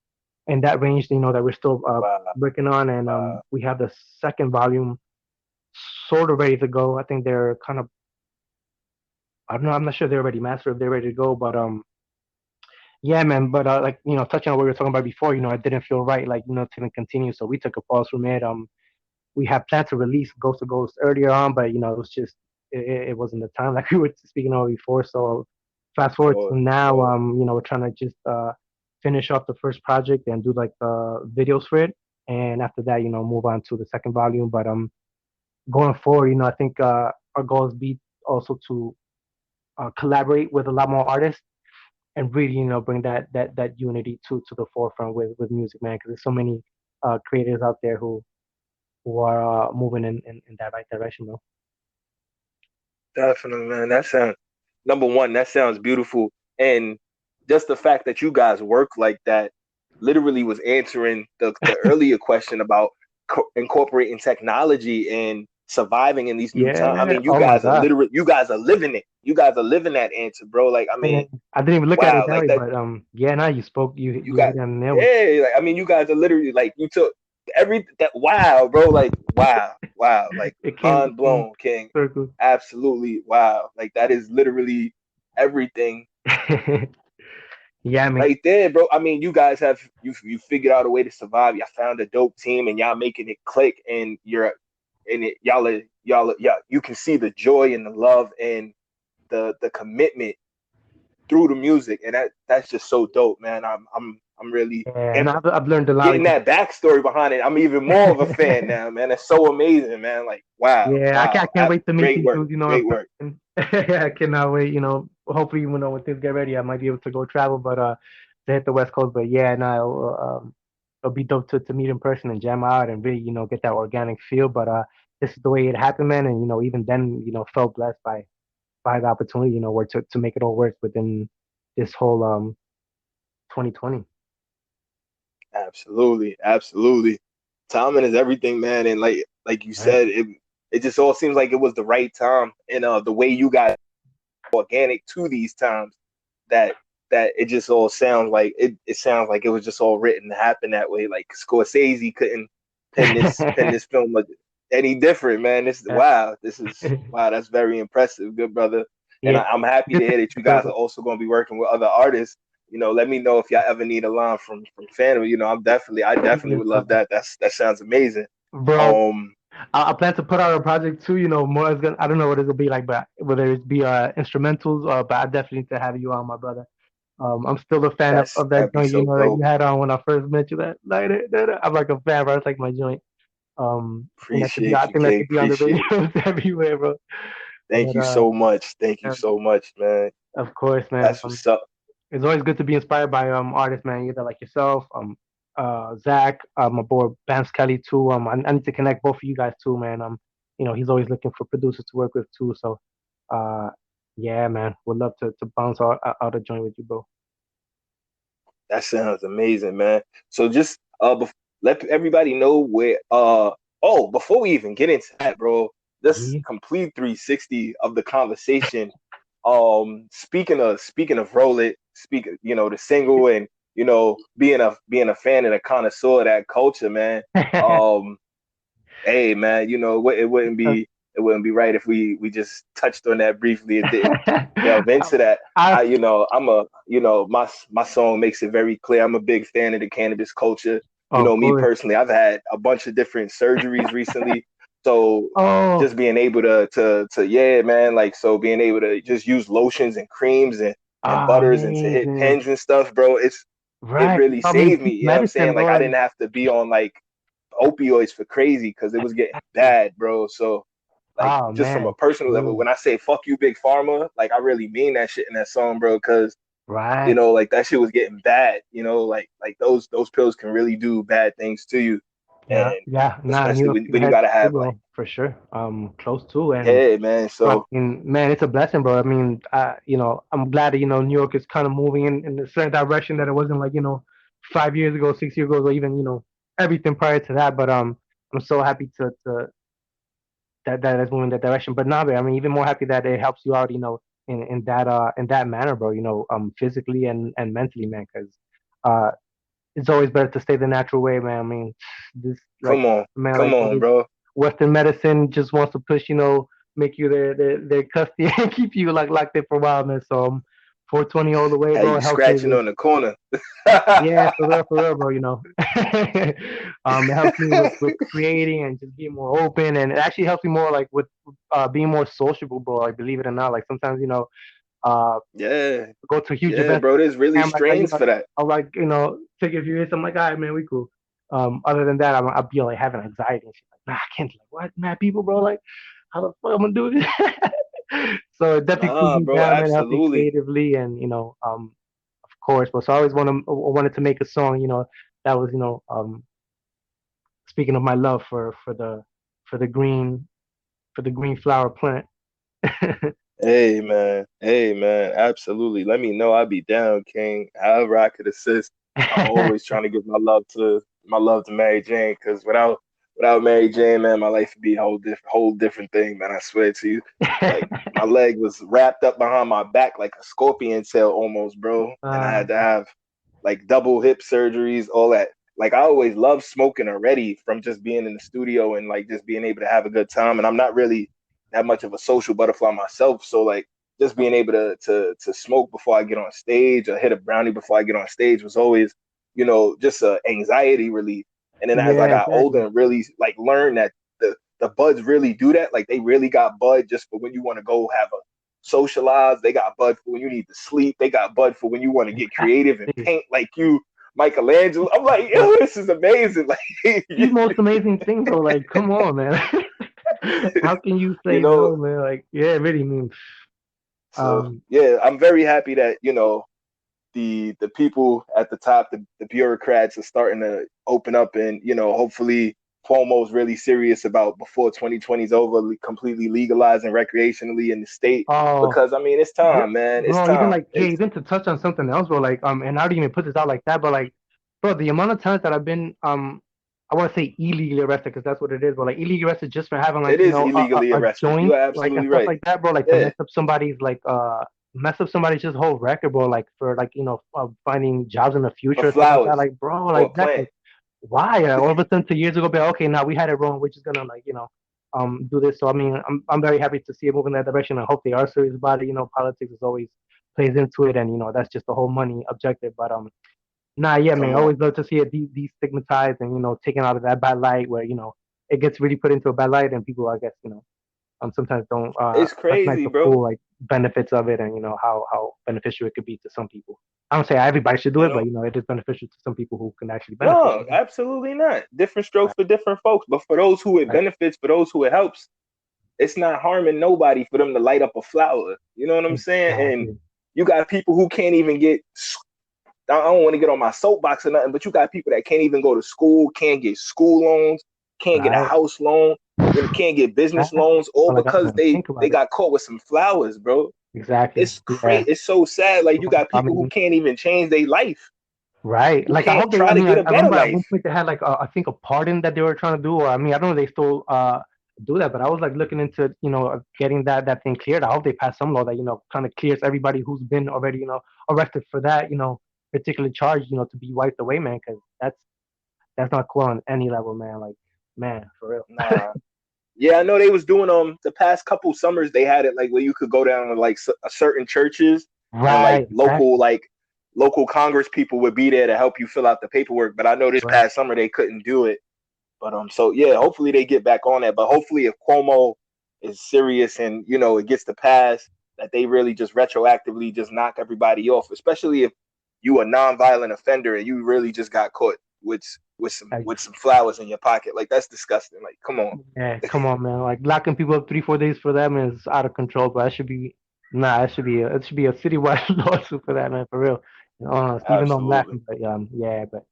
and that range, that we're still Wow. working on, and Wow. we have the second volume sort of ready to go. I think they're kind of, I don't know, I'm not sure they're already mastered, if they're ready to go, but yeah, man. But like touching on what we were talking about before, I didn't feel right, like to even continue, so we took a pause from it. We had planned to release Ghost to Ghost earlier on, but it was just it wasn't the time, like we were speaking of before. So fast Of forward to course. Of now, course. we're trying to just finish off the first project and do like the videos for it, and after that, move on to the second volume. But going forward, I think our goals be also to collaborate with a lot more artists and really, bring that unity to the forefront with music, man, because there's so many creators out there who are moving in that right direction, bro. Definitely, man. That sounds number one. That sounds beautiful, and just the fact that you guys work like that. literally was answering the earlier question about incorporating technology and surviving in these new times. I Yeah. mean, Oh my God. you guys are living it. You guys are living that answer, bro. Like, I mean, I didn't even look at it wow, that like way, that. but yeah, now you spoke, You you got, hit it on the nail with yeah. Like, I mean, you guys are literally like you took every that. Wow, bro. Like, wow, wow. Like, it came mind full blown, King. circle. Absolutely, wow. Like that is literally everything Yeah, I mean, right there, bro. I mean, you guys have you figured out a way to survive. Y'all found a dope team, and y'all making it click, and you're and it y'all you can see the joy and the love and the commitment through the music, and that's just so dope, man. I'm really yeah, and no, I've learned a lot. getting that backstory behind it. I'm even more of a fan now, man. That's so amazing, man. Like wow, Yeah, I wow, can't wait to meet great these work, dudes, you know, in great work. person. I cannot wait, you know, hopefully, you know, when things get ready, I might be able to go travel, but to hit the West Coast. But yeah, no, it'll be dope to meet in person and jam out and really, you know, get that organic feel. But this is the way it happened, man. And, you know, even then, you know, felt blessed by the opportunity, you know, where to make it all work within this whole 2020. Absolutely, absolutely. Timing is everything, man. And like you Right. said, it just all seems like it was the right time. And the way you got organic to these times, that it just all sounds like it sounds like it was just all written to happen that way. Like Scorsese couldn't pen this film like any different, man. This is wow, that's very impressive, good brother. And Yeah, I'm happy to just hear that you guys are also going to be working with other artists. Let me know if y'all ever need a line from Phantm. I definitely would love that. That sounds amazing. bro. Um, I plan to put out a project too. You know, more is gonna. I don't know what it'll be like, but whether it be instrumentals, but I definitely need to have you on, my brother. I'm still a fan of that that'd be joint. You so know that you dope. had on when I first met you. That like I'm like a fan, bro. It's like my joint. I Appreciate you, think that King. should be on the Appreciate it. radios everywhere, bro. Thank But you so much. Thank you um, so much, man. of course, man. That's what's up. It's always good to be inspired by artists, man. Either like yourself, Zach, my boy Bams Kelly too. I need to connect both of you guys too, man. You know, he's always looking for producers to work with too. So, uh, yeah, man, would love to bounce out a joint with you, bro. That sounds amazing, man. So just let everybody know where oh, before we even get into that, bro, this Yeah. complete 360 of the conversation. Speaking of Roll It, the single and being a fan and a connoisseur of that culture, man. Um Hey man, it wouldn't be right if we just touched on that briefly and didn't delve into that. I, I'm a my song makes it very clear. I'm a big fan of the cannabis culture. of Me course. personally, I've had a bunch of different surgeries recently, so Oh, just being able to yeah, man, like so being able to just use lotions and creams and butters and to hit amazing. pens and stuff, bro. It Right. really I mean, saved me. You know what I'm medicine, saying? bro. Like I Like, didn't have to be on like opioids for crazy because it was getting bad, bro. So like oh just from man, a personal level, true. when I say fuck you, big pharma, like I really mean that shit in that song, bro. Because Right. like that shit was getting bad. Like those pills can really do bad things to you, Yeah, and yeah. Nah, New especially York when you had gotta to have like go for sure. Close to, and yeah, man. I So mean, man, it's a blessing, bro. I mean, you know, I'm glad that New York is kind of moving in a certain direction that it wasn't like 5 years ago, 6 years ago, or even everything prior to that. But I'm so happy to that is moving that direction. But now, I mean, even more happy that it helps you out, in that manner, bro. Physically and mentally, man, because uh, it's always better to stay the natural way, man. I mean, this like man, like come all on, this bro. Western medicine just wants to push, make you their custody and keep you like locked in for a while, man. So 420 all the way, Had bro. It you helps me scratching with on the corner. yeah, for real, bro. It helps me with creating and just being more open, and it actually helps me more like with being more sociable, bro. Like believe it or not, like sometimes uh Yeah, go to huge yeah, events. bro. There's really I'm like, strains for that. I'll like, take a few hits. I'm like, all right, man, we cool. Other than that, I'll be like having anxiety and shit. Like, nah, I can't. Like, what, mad people, bro? Like, how the fuck I'm gonna do this? So it definitely cools Nah, me bro. down, man. Helps me Absolutely. creatively, and of course. But so I always wanted to make a song, that was, speaking of my love for the green for the green flower plant. Hey man, absolutely. Let me know. I'll be down, King. However I could assist. I'm always trying to give my love to Mary Jane, because without Mary Jane, man, my life would be a whole different thing, man. I swear to you. Like, my leg was wrapped up behind my back like a scorpion tail almost, bro. And I had to have like double hip surgeries, all that. Like, I always loved smoking already from just being in the studio and like just being able to have a good time. And I'm not really that much of a social butterfly myself. So like just being able to smoke before I get on stage or hit a brownie before I get on stage was always, just a anxiety relief. And then as I Yeah, got older exactly. and really like learned that the buds really do that, like they really got bud just for when you want to go have a socialize. They got bud for when you need to sleep. They got bud for when you want to get creative and Exactly. paint like you, Michelangelo. I'm like, yo, this is amazing. Like, The most amazing thing though, like, come on, man. How can you you say know. no, man? Like, yeah, it really means. So Um, yeah, I'm very happy that the people at the top, the bureaucrats are starting to open up, and hopefully Cuomo's really serious about before 2020 is over, completely legalizing recreationally in the state. oh, Because I mean, it's time, man. It's bro, even time. like, yeah, It's even to touch on something else, bro. Like, and I didn't even put this out like that, but like, bro, the amount of times that I've been, I want to say illegally arrested because that's what it is, but like illegally arrested just for having like, it is illegally a arrested. You joint, are like and absolutely stuff right. like that, bro. Like to Yeah, mess up somebody's just whole record, bro. Like for like finding jobs in the for future and stuff like that. flowers Like, bro, or like a that's plant. why all of a sudden 2 years ago, be like, okay, now we had it wrong. We're just gonna like do this. So I mean, I'm very happy to see it move in that direction. I hope they are serious about it. Politics is always plays into it, and that's just the whole money objective. But nah, yeah, man, Come I on. always love to see it destigmatized and taken out of that bad light where it gets really put into a bad light, and people, I guess, sometimes don't It's recognize crazy, the bro. full like benefits of it, and how beneficial it could be to some people. I don't say everybody should do You it, but know, it is beneficial to some people who can actually benefit no, from it. absolutely not. Different strokes Right, for different folks. But for those who it right, benefits, for those who it helps, it's not harming nobody for them to light up a flower. You know what I'm saying? And exactly. you got people who can't even get. I don't want to get on my soapbox or nothing, but you got people that can't even go to school, can't get school loans, can't get a Right. house loan, can't get business Exactly. loans, all Well, I got because to they think they about it. got caught with some flowers, bro. Exactly. It's Yeah. crazy. It's so sad. Like, you got I people who mean, can't even change their life, right. who Like I can't hope they. I try to mean, get a I better remember at life. one point they had like I think a pardon that they were trying to do, or I mean, I don't know if they still do that, but I was like looking into getting that thing cleared. I hope they pass some law that kind of clears everybody who's been already arrested for that particular charge to be wiped away, man, because that's not cool on any level, man. Like, man, for real. Nah. Yeah, I know they was doing the past couple summers. They had it like where you could go down to like certain churches, and like Right. Exactly. local Congress people would be there to help you fill out the paperwork. But I know this Right. past summer they couldn't do it. But so yeah, hopefully they get back on that. But hopefully if Cuomo is serious and it gets to pass, that they really just retroactively just knock everybody off, especially if you a nonviolent offender and you really just got caught with some flowers in your pocket. Like, that's disgusting. Like, come on. Yeah, come on, man. Like locking people up 3, 4 days for that, man, is out of control. But that should be nah. It should be a citywide lawsuit for that, man. For real. Even though I'm Absolutely. laughing, but yeah, but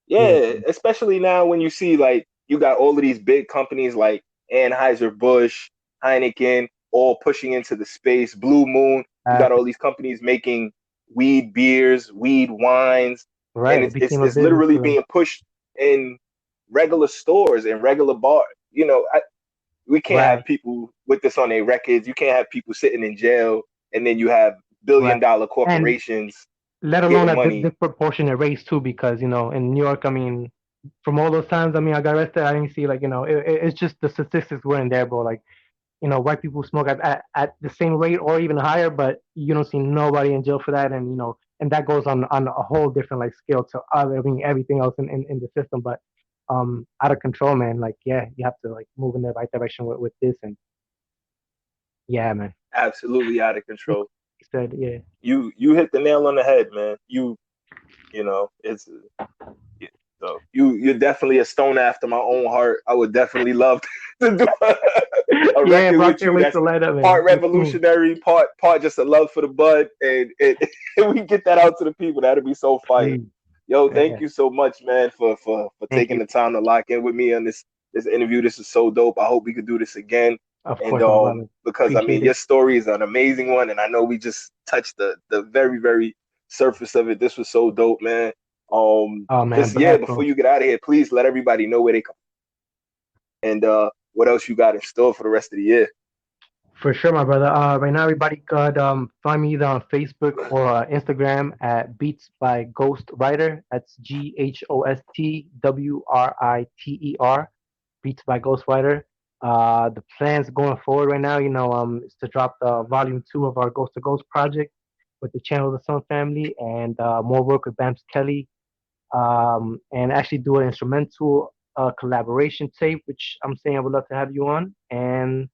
yeah, Yeah, especially now when you see like you got all of these big companies like Anheuser-Busch, Heineken, all pushing into the space. Blue Moon, you got exactly. all these companies making weed beers, weed wines, and Right. It it's it's, became a it's business literally for them. being pushed in regular stores and regular bars. We can't have Right. people with this on their records. You can't have people sitting in jail, and then you have billion Right. dollar And corporations let alone getting at money. disproportionate rates too, because in New York, I mean, from all those times, I mean, I got arrested. I didn't see like it's just the statistics weren't there, bro. Like white people smoke at the same rate or even higher, but you don't see nobody in jail for that, and and that goes on a whole different like scale to other, I mean, everything else in the system. But out of control, man. Like, yeah, you have to like move in the right direction with this, and yeah, man. Absolutely out of Like control. you said, yeah. You hit the nail on the head, man. It's so you're definitely a stone after my own heart. I would definitely love to do a Yeah, record bro, I with can't you wait that's to light up, man. part Like soon. revolutionary, part just a love for the bud, and we get that out to the people. That'd be so fire. Please. Yo, thank Yeah. you so much, man, for Thank taking you. the time to lock in with me on this interview. This is so dope. I hope we could do this again. Of And course, my brother. because I mean Appreciate it. your story is an amazing one, and I know we just touched the very very surface of it. This was so dope, man. Oh man, Just yeah, blast, before bro. you get out of here, please let everybody know where they come and what else you got in store for the rest of the year. For sure, my brother. Right now, everybody could find me either on Facebook or Instagram at Beats.By.Ghostwriter. That's Ghostwriter. Beats by Ghostwriter. The plans going forward right now, is to drop the volume 2 of our Ghost to Ghost project with the Channel of the Sun family, and more work with Bams Kelly, and actually do an instrumental collaboration tape, which I'm saying I would love to have you on. And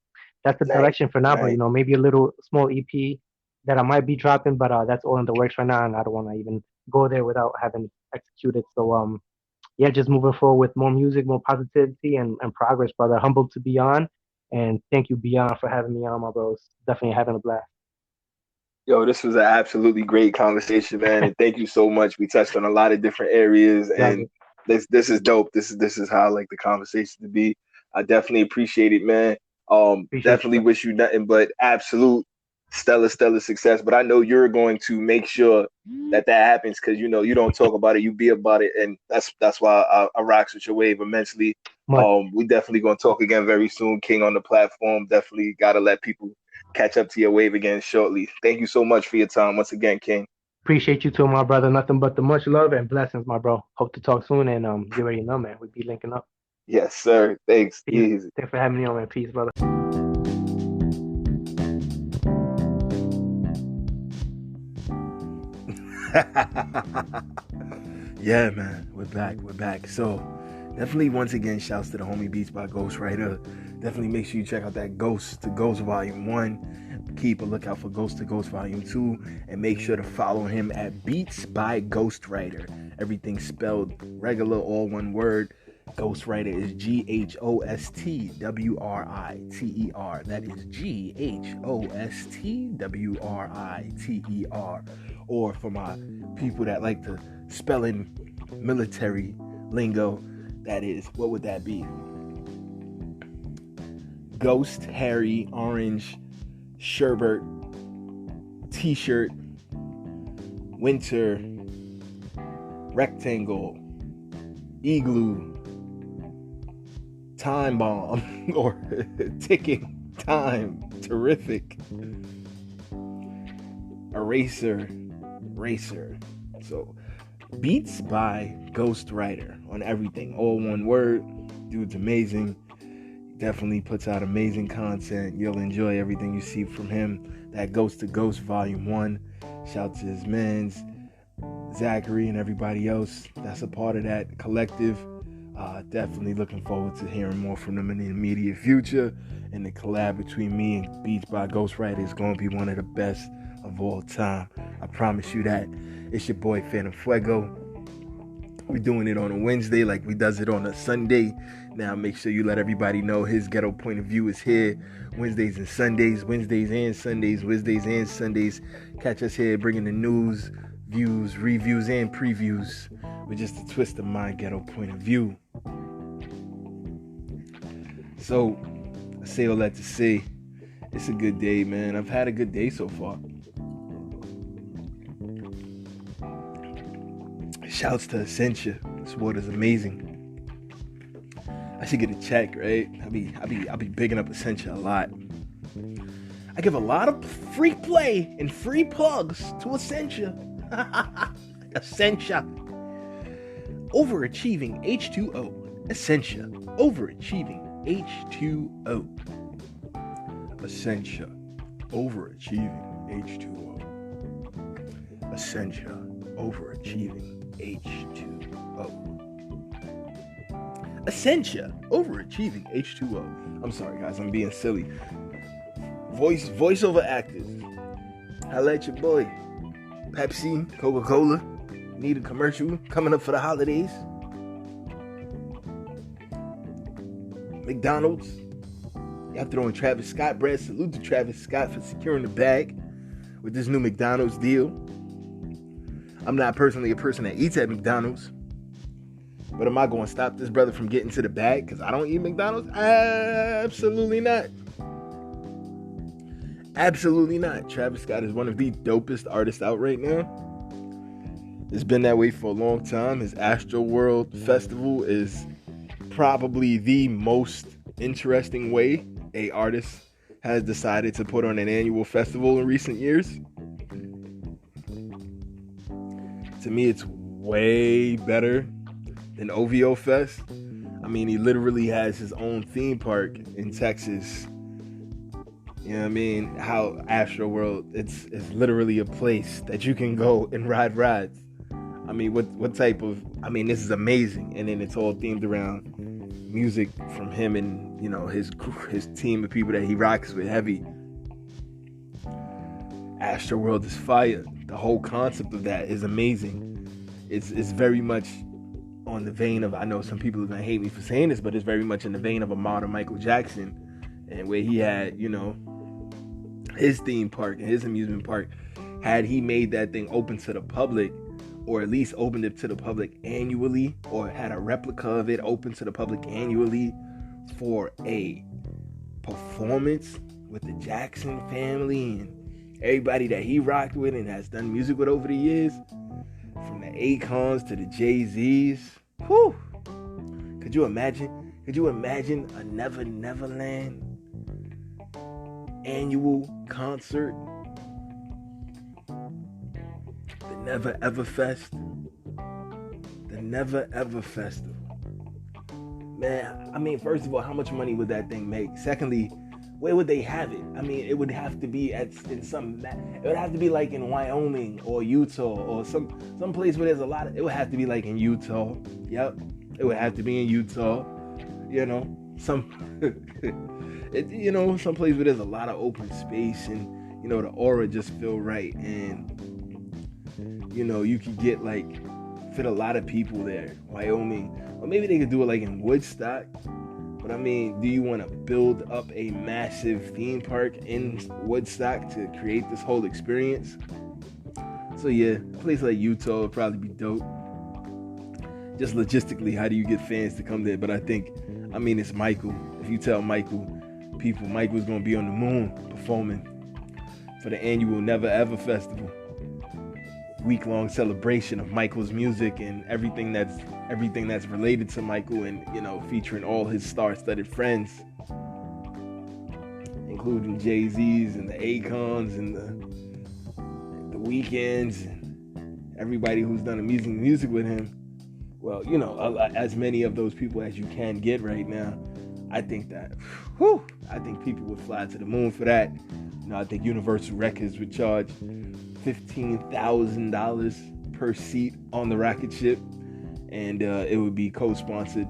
that's the Nice, direction for now, bro. nice. Maybe a little small EP that I might be dropping, but that's all in the works right now, and I don't want to even go there without having executed. So yeah, just moving forward with more music, more positivity, and progress, brother. Humbled to be on, and thank you, Beyond, for having me on, my bros. Definitely having a blast. Yo, this was an absolutely great conversation, man, and thank you so much. We touched on a lot of different areas, Yeah, and this is dope. This is how I like the conversation to be. I definitely appreciate it, man. appreciate you, Definitely bro. wish you nothing but absolute stellar success. But I know you're going to make sure that happens because you don't talk about it, you be about it, and that's why I rocks with your wave immensely. Much We definitely gonna talk again very soon. King on the platform. Definitely gotta let people catch up to your wave again shortly. Thank you so much for your time once again, King. appreciate you too, my brother. Nothing but the much love and blessings, my bro. Hope to talk soon, and you already know, man. We be linking up. Yes, sir. Thanks. Peace. Easy. Thanks for having me on, man. Peace, brother. Yeah, man. We're back. We're back. So definitely once again, shouts to the homie Beats by Ghostwriter. Definitely make sure you check out that Ghost to Ghost Volume 1. Keep a lookout for Ghost to Ghost Volume 2. And make sure to follow him at Beats by Ghostwriter. Everything spelled regular, all one word. Ghostwriter is Ghostwriter. That is Ghostwriter. Or for my people that like to spell in military lingo, that is, what would that be? Ghost, Harry, Orange, Sherbert, T-shirt, Winter, Rectangle, Igloo, Time Bomb, or Ticking Time, Terrific, Eraser, Racer. So Beats by Ghostwriter on everything, all one word. Dude's amazing. Definitely puts out amazing content. You'll enjoy everything you see from him. That Ghost to Ghost Volume 1. Shout to his mans, Zachary, and everybody else that's a part of that collective. Definitely looking forward to hearing more from them in the immediate future. And the collab between me and Beats by Ghostwriter is going to be one of the best of all time. I promise you that. It's your boy Phantm Phuego. We're doing it on a Wednesday like we does it on a Sunday. Now make sure you let everybody know his ghetto point of view is here Wednesdays and Sundays, Wednesdays and Sundays. Catch us here bringing the news, views, reviews, and previews with just a twist of my ghetto point of view. So I say all that to say it's a good day, man. I've had a good day so far. Shouts to Essentia. This water's amazing. I should get a check, right? I'll be bigging up Essentia a lot. I give a lot of free play and free plugs to Essentia. Essentia. Overachieving H2O. Essentia. Overachieving H2O. Essentia. Overachieving H2O. Essentia. Overachieving H2O. Essentia. Overachieving H2O. I'm sorry, guys. I'm being silly. Voiceover actors. Holla at your boy. Pepsi, Coca-Cola. Need a commercial coming up for the holidays. McDonald's. Y'all throwing Travis Scott bread. Salute to Travis Scott for securing the bag with this new McDonald's deal. I'm not personally a person that eats at McDonald's. But am I going to stop this brother from getting to the bag because I don't eat McDonald's? Absolutely not. Absolutely not. Travis Scott is one of the dopest artists out right now. It's been that way for a long time. His Astroworld Festival is probably the most interesting way a artist has decided to put on an annual festival in recent years. To me, it's way better than OVO Fest. I mean, he literally has his own theme park in Texas. You know what I mean? How Astroworld, it's literally a place that you can go and ride rides. I mean, what type of, I mean, this is amazing. And then it's all themed around music from him and, you know, his team of people that he rocks with heavy. Astroworld is fire. The whole concept of that is amazing. It's very much on the vein of, I know some people are going to hate me for saying this, but it's very much in the vein of a modern Michael Jackson, and where he had, you know, his theme park and his amusement park. Had he made that thing open to the public, or at least opened it to the public annually, or had a replica of it open to the public annually for a performance with the Jackson family and everybody that he rocked with and has done music with over the years, from the Akons to the Jay-Z's. Whew. Could you imagine a Never Neverland annual concert? The Never Ever Fest. The Never Ever Festival. Man, I mean, first of all, how much money would that thing make? Secondly, where would they have it? I mean, it would have to be it would have to be like in Wyoming or Utah or some place where there's a lot of, it would have to be like in Utah. Yep. It would have to be in Utah. You know, some place where there's a lot of open space and, you know, the aura just feel right, and, you know, you could get fit a lot of people there. Wyoming, or maybe they could do it like in Woodstock. But I mean, do you want to build up a massive theme park in Woodstock to create this whole experience? So yeah, a place like Utah would probably be dope. Just logistically, how do you get fans to come there? But I mean, it's Michael. If you tell Michael's going to be on the moon performing for the annual Never Ever Festival. Week-long celebration of Michael's music and everything that's related to Michael, and, you know, featuring all his star-studded friends, including Jay-Z's and the Akons and the Weekends and everybody who's done amazing music with him. Well, you know, as many of those people as you can get right now. I think people would fly to the moon for that. You know, I think Universal Records would charge $15,000 per seat on the rocket ship, and it would be co-sponsored,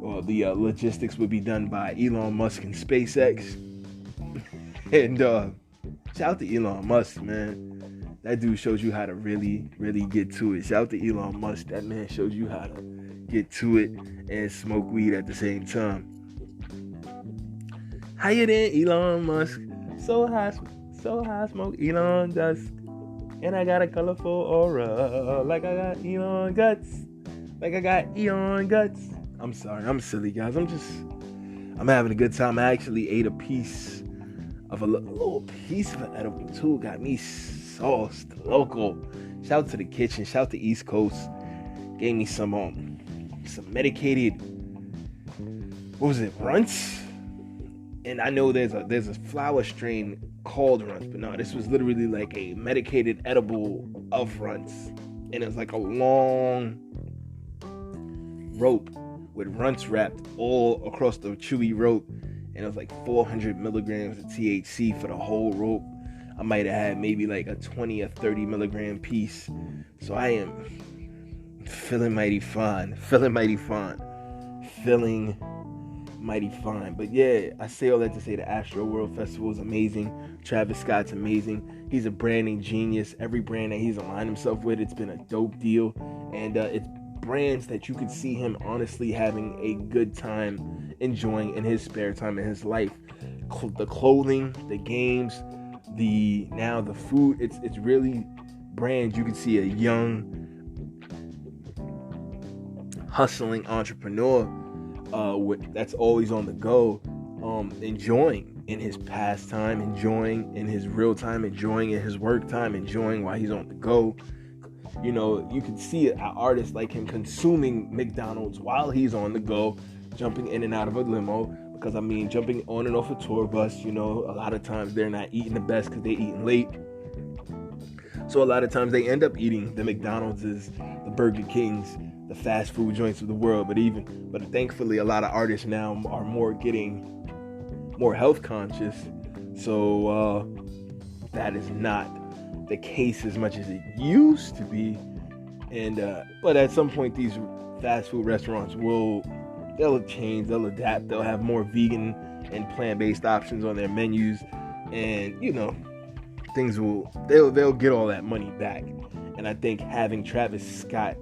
or the logistics would be done by Elon Musk and SpaceX. And shout out to Elon Musk, man. That dude shows you how to really, really get to it. Shout out to Elon Musk. That man shows you how to get to it and smoke weed at the same time. Higher than Elon Musk. So high, smoke Elon dust. And I got a colorful aura, like I got Elon guts. I'm sorry, I'm silly, guys. I'm having a good time. I actually ate a little piece of an edible too. Got me sauced, local. Shout out to the kitchen. Shout out to East Coast. Gave me some medicated, what was it, runts? And I know there's a flower strain called runts, but no, this was literally like a medicated edible of runts, and it was like a long rope with runts wrapped all across the chewy rope, and it was like 400 milligrams of THC for the whole rope. I might have had maybe like a 20 or 30 milligram piece, so I am feeling mighty fine. But yeah, I say all that to say the Astroworld Festival is amazing. Travis Scott's amazing. He's a branding genius. Every brand that he's aligned himself with, it's been a dope deal, and it's brands that you could see him honestly having a good time enjoying in his spare time in his life. The clothing, the games, the food, it's really brands you could see a young hustling entrepreneur that's always on the go, enjoying in his pastime, enjoying in his real time, enjoying in his work time, enjoying while he's on the go. You know, you can see an artist like him consuming McDonald's while he's on the go, jumping in and out of a limo. Because, I mean, jumping on and off a tour bus, you know, a lot of times they're not eating the best because they're eating late. So a lot of times they end up eating the McDonald's, the Burger Kings, the fast food joints of the world. But thankfully, a lot of artists now are getting more health conscious. So that is not the case as much as it used to be. And but at some point, these fast food restaurants they'll change, they'll adapt, they'll have more vegan and plant-based options on their menus, and you know, they'll get all that money back. And I think having Travis Scott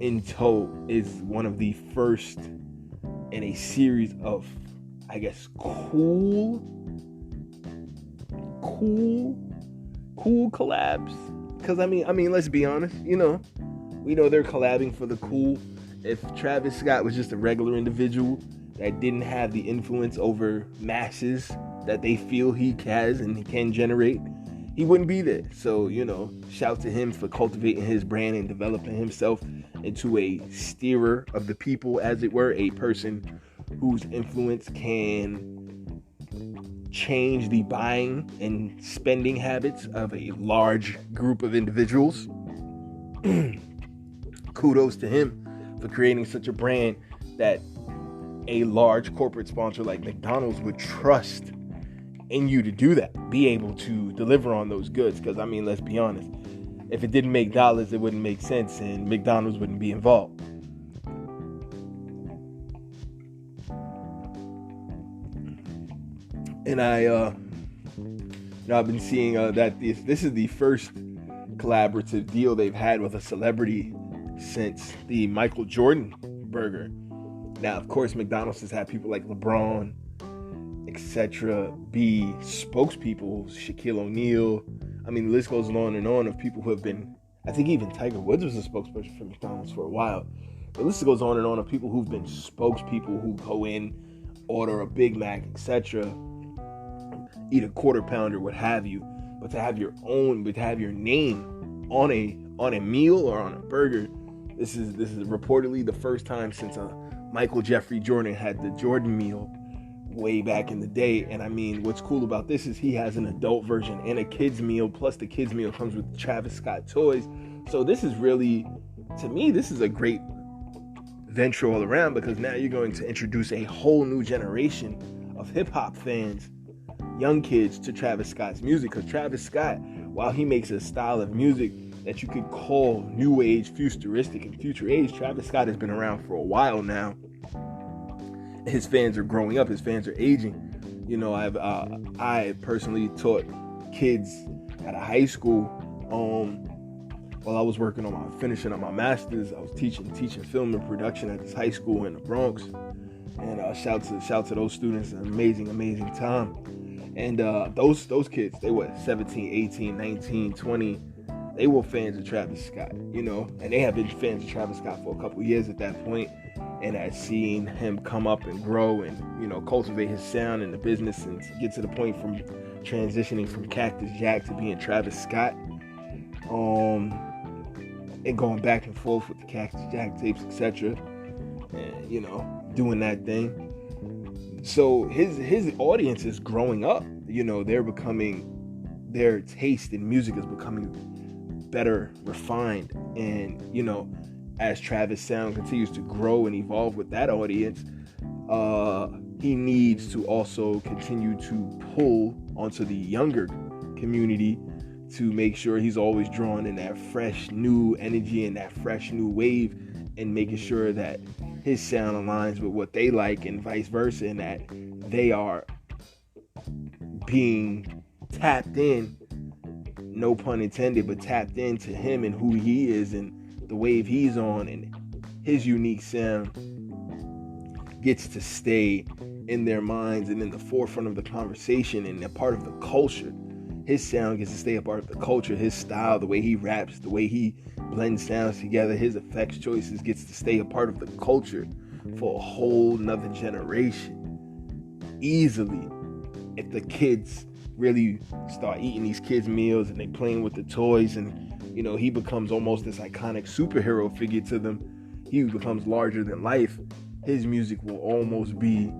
in tow is one of the first in a series of, I guess, cool collabs. Because I mean, let's be honest, you know, we know they're collabing for the cool. If Travis Scott was just a regular individual that didn't have the influence over masses that they feel he has and he can generate, he wouldn't be there. So, you know, shout to him for cultivating his brand and developing himself into a steerer of the people, as it were, a person whose influence can change the buying and spending habits of a large group of individuals. Kudos to him for creating such a brand that a large corporate sponsor like McDonald's would trust in you to do that, be able to deliver on those goods. Because, I mean, let's be honest, if it didn't make dollars, it wouldn't make sense, and McDonald's wouldn't be involved. And I've been seeing that this is the first collaborative deal they've had with a celebrity since the Michael Jordan burger. Now, of course, McDonald's has had people like LeBron, etc., be spokespeople, Shaquille O'Neal. I mean, the list goes on and on of people who have been, I think even Tiger Woods was a spokesperson for McDonald's for a while. The list goes on and on of people who've been spokespeople who go in, order a Big Mac, etc., eat a quarter pounder, what have you. But to have your name on a meal or on a burger, this is reportedly the first time since Michael Jeffrey Jordan had the Jordan meal way back in the day. And I mean, what's cool about this is he has an adult version and a kids meal, plus the kids meal comes with Travis Scott toys. So this is really, to me, this is a great venture all around, because now you're going to introduce a whole new generation of hip-hop fans, young kids, to Travis Scott's music. Because Travis Scott, while he makes a style of music that you could call new age, futuristic, and future age, Travis Scott has been around for a while now. His fans are growing up, his fans are aging. You know, I personally taught kids at a high school while I was finishing up my master's. I was teaching film and production at this high school in the Bronx. And shout to those students, an amazing time. And those kids, they were 17, 18, 19, 20. They were fans of Travis Scott, you know, and they have been fans of Travis Scott for a couple years at that point. And I've seen him come up and grow and, you know, cultivate his sound in the business and get to the point from transitioning from Cactus Jack to being Travis Scott. And going back and forth with the Cactus Jack tapes, etc. And, you know, doing that thing. So his audience is growing up. You know, their taste in music is becoming better refined. And, you know, as Travis' sound continues to grow and evolve with that audience, he needs to also continue to pull onto the younger community to make sure he's always drawing in that fresh new energy and that fresh new wave, and making sure that his sound aligns with what they like and vice versa, and that they are being tapped in, no pun intended, but tapped into him and who he is and the wave he's on, and his unique sound gets to stay in their minds and in the forefront of the conversation and a part of the culture. His sound gets to stay a part of the culture. His style, the way he raps, the way he blends sounds together, his effects choices gets to stay a part of the culture for a whole nother generation. Easily, if the kids really start eating these kids' meals and they playing with the toys and You know, he becomes almost this iconic superhero figure to them. He becomes larger than life. His music will almost be,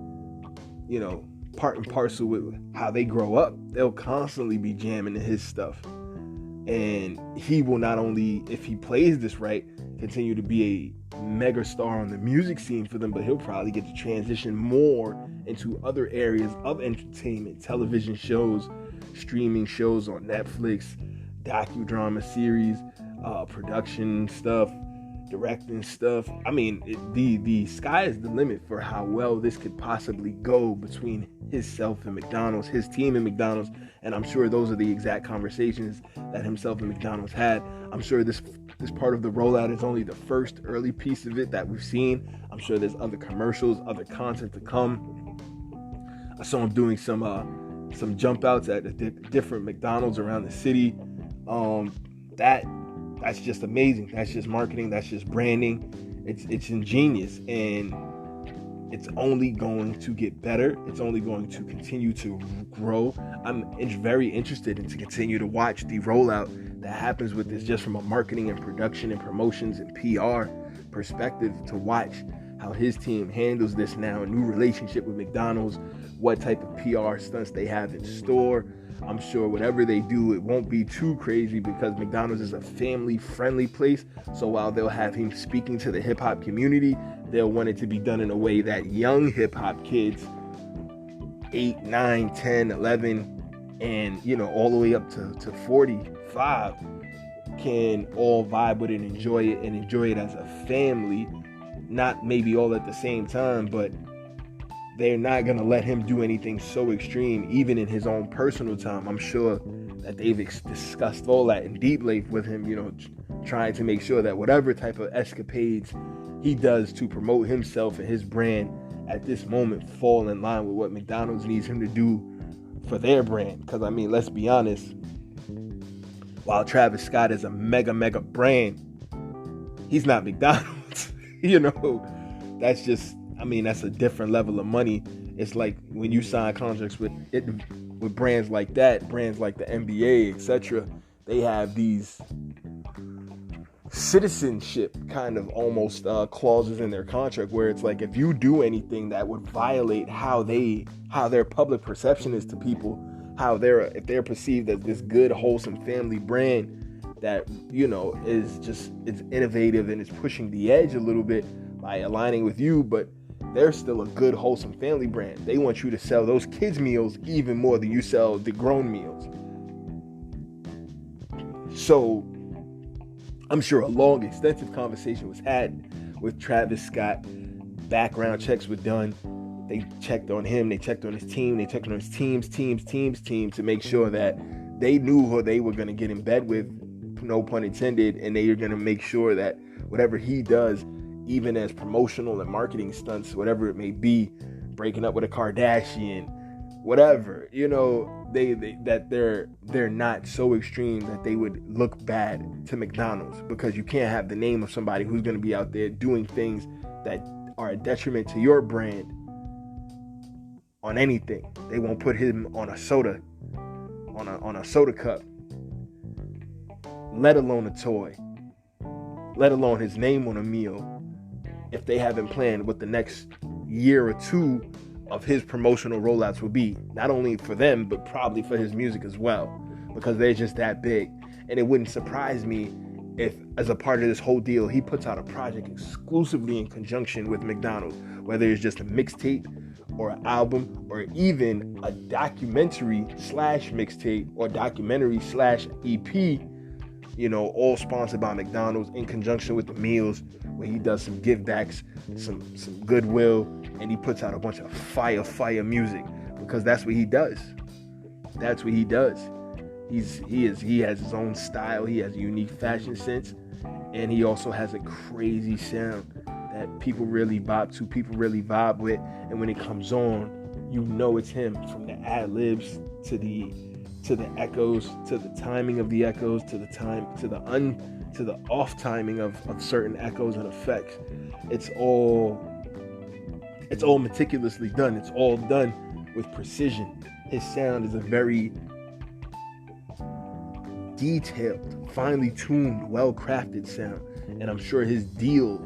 you know, part and parcel with how they grow up. They'll constantly be jamming to his stuff. And he will not only, if he plays this right, continue to be a mega star on the music scene for them, but he'll probably get to transition more into other areas of entertainment, television shows, streaming shows on Netflix, docudrama series, production stuff, directing stuff. I mean, the sky is the limit for how well this could possibly go between himself and McDonald's, his team and McDonald's. And I'm sure those are the exact conversations that himself and McDonald's had. I'm sure this part of the rollout is only the first early piece of it that we've seen. I'm sure there's other commercials, other content to come. I saw him doing some jump outs at the different McDonald's around the city. That's just amazing. That's just marketing. That's just branding. It's ingenious, and it's only going to get better. It's only going to continue to grow. I'm very interested in to continue to watch the rollout that happens with this, just from a marketing and production and promotions and PR perspective, to watch how his team handles this now, a new relationship with McDonald's, what type of PR stunts they have in store. I'm sure whatever they do, it won't be too crazy, because McDonald's is a family-friendly place. So while they'll have him speaking to the hip-hop community, they'll want it to be done in a way that young hip-hop kids, 8, 9, 10, 11, and, you know, all the way up to 45, can all vibe with it and enjoy it as a family. Not maybe all at the same time, but they're not going to let him do anything so extreme, even in his own personal time. I'm sure that they've discussed all that in deep length with him, you know, trying to make sure that whatever type of escapades he does to promote himself and his brand at this moment fall in line with what McDonald's needs him to do for their brand. Because, I mean, let's be honest, while Travis Scott is a mega brand, he's not McDonald's. You know, that's just, I mean, that's a different level of money. It's like when you sign contracts with brands like that, brands like the NBA, etc. They have these citizenship kind of almost clauses in their contract, where it's like, if you do anything that would violate how their public perception is to people, if they're perceived as this good, wholesome family brand that, you know, it's innovative and it's pushing the edge a little bit by aligning with you, but they're still a good, wholesome family brand. They want you to sell those kids' meals even more than you sell the grown meals. So I'm sure a long, extensive conversation was had with Travis Scott. Background checks were done. They checked on him. They checked on his team. They checked on his team to make sure that they knew who they were going to get in bed with, no pun intended, and they are going to make sure that whatever he does, even as promotional and marketing stunts, whatever it may be, breaking up with a Kardashian, whatever, you know, they're not so extreme that they would look bad to McDonald's, because you can't have the name of somebody who's going to be out there doing things that are a detriment to your brand on anything. They won't put him on a soda, on a soda cup, let alone a toy, let alone his name on a meal, if they haven't planned what the next year or two of his promotional rollouts will be, not only for them, but probably for his music as well, because they're just that big. And it wouldn't surprise me if, as a part of this whole deal, he puts out a project exclusively in conjunction with McDonald's, whether it's just a mixtape or an album, or even a documentary slash mixtape or documentary slash EP, you know, all sponsored by McDonald's in conjunction with the meals, where he does some give backs, some goodwill, and he puts out a bunch of fire music, because that's what he does. That's what he does. He has his own style. He has a unique fashion sense, and he also has a crazy sound that people really bop to, people really vibe with. And when it comes on, you know it's him, from the ad-libs to the echoes, to the timing of the echoes, to the off timing of certain echoes and effects. It's all meticulously done. It's all done with precision. His sound is a very detailed, finely tuned, well-crafted sound. And I'm sure his deal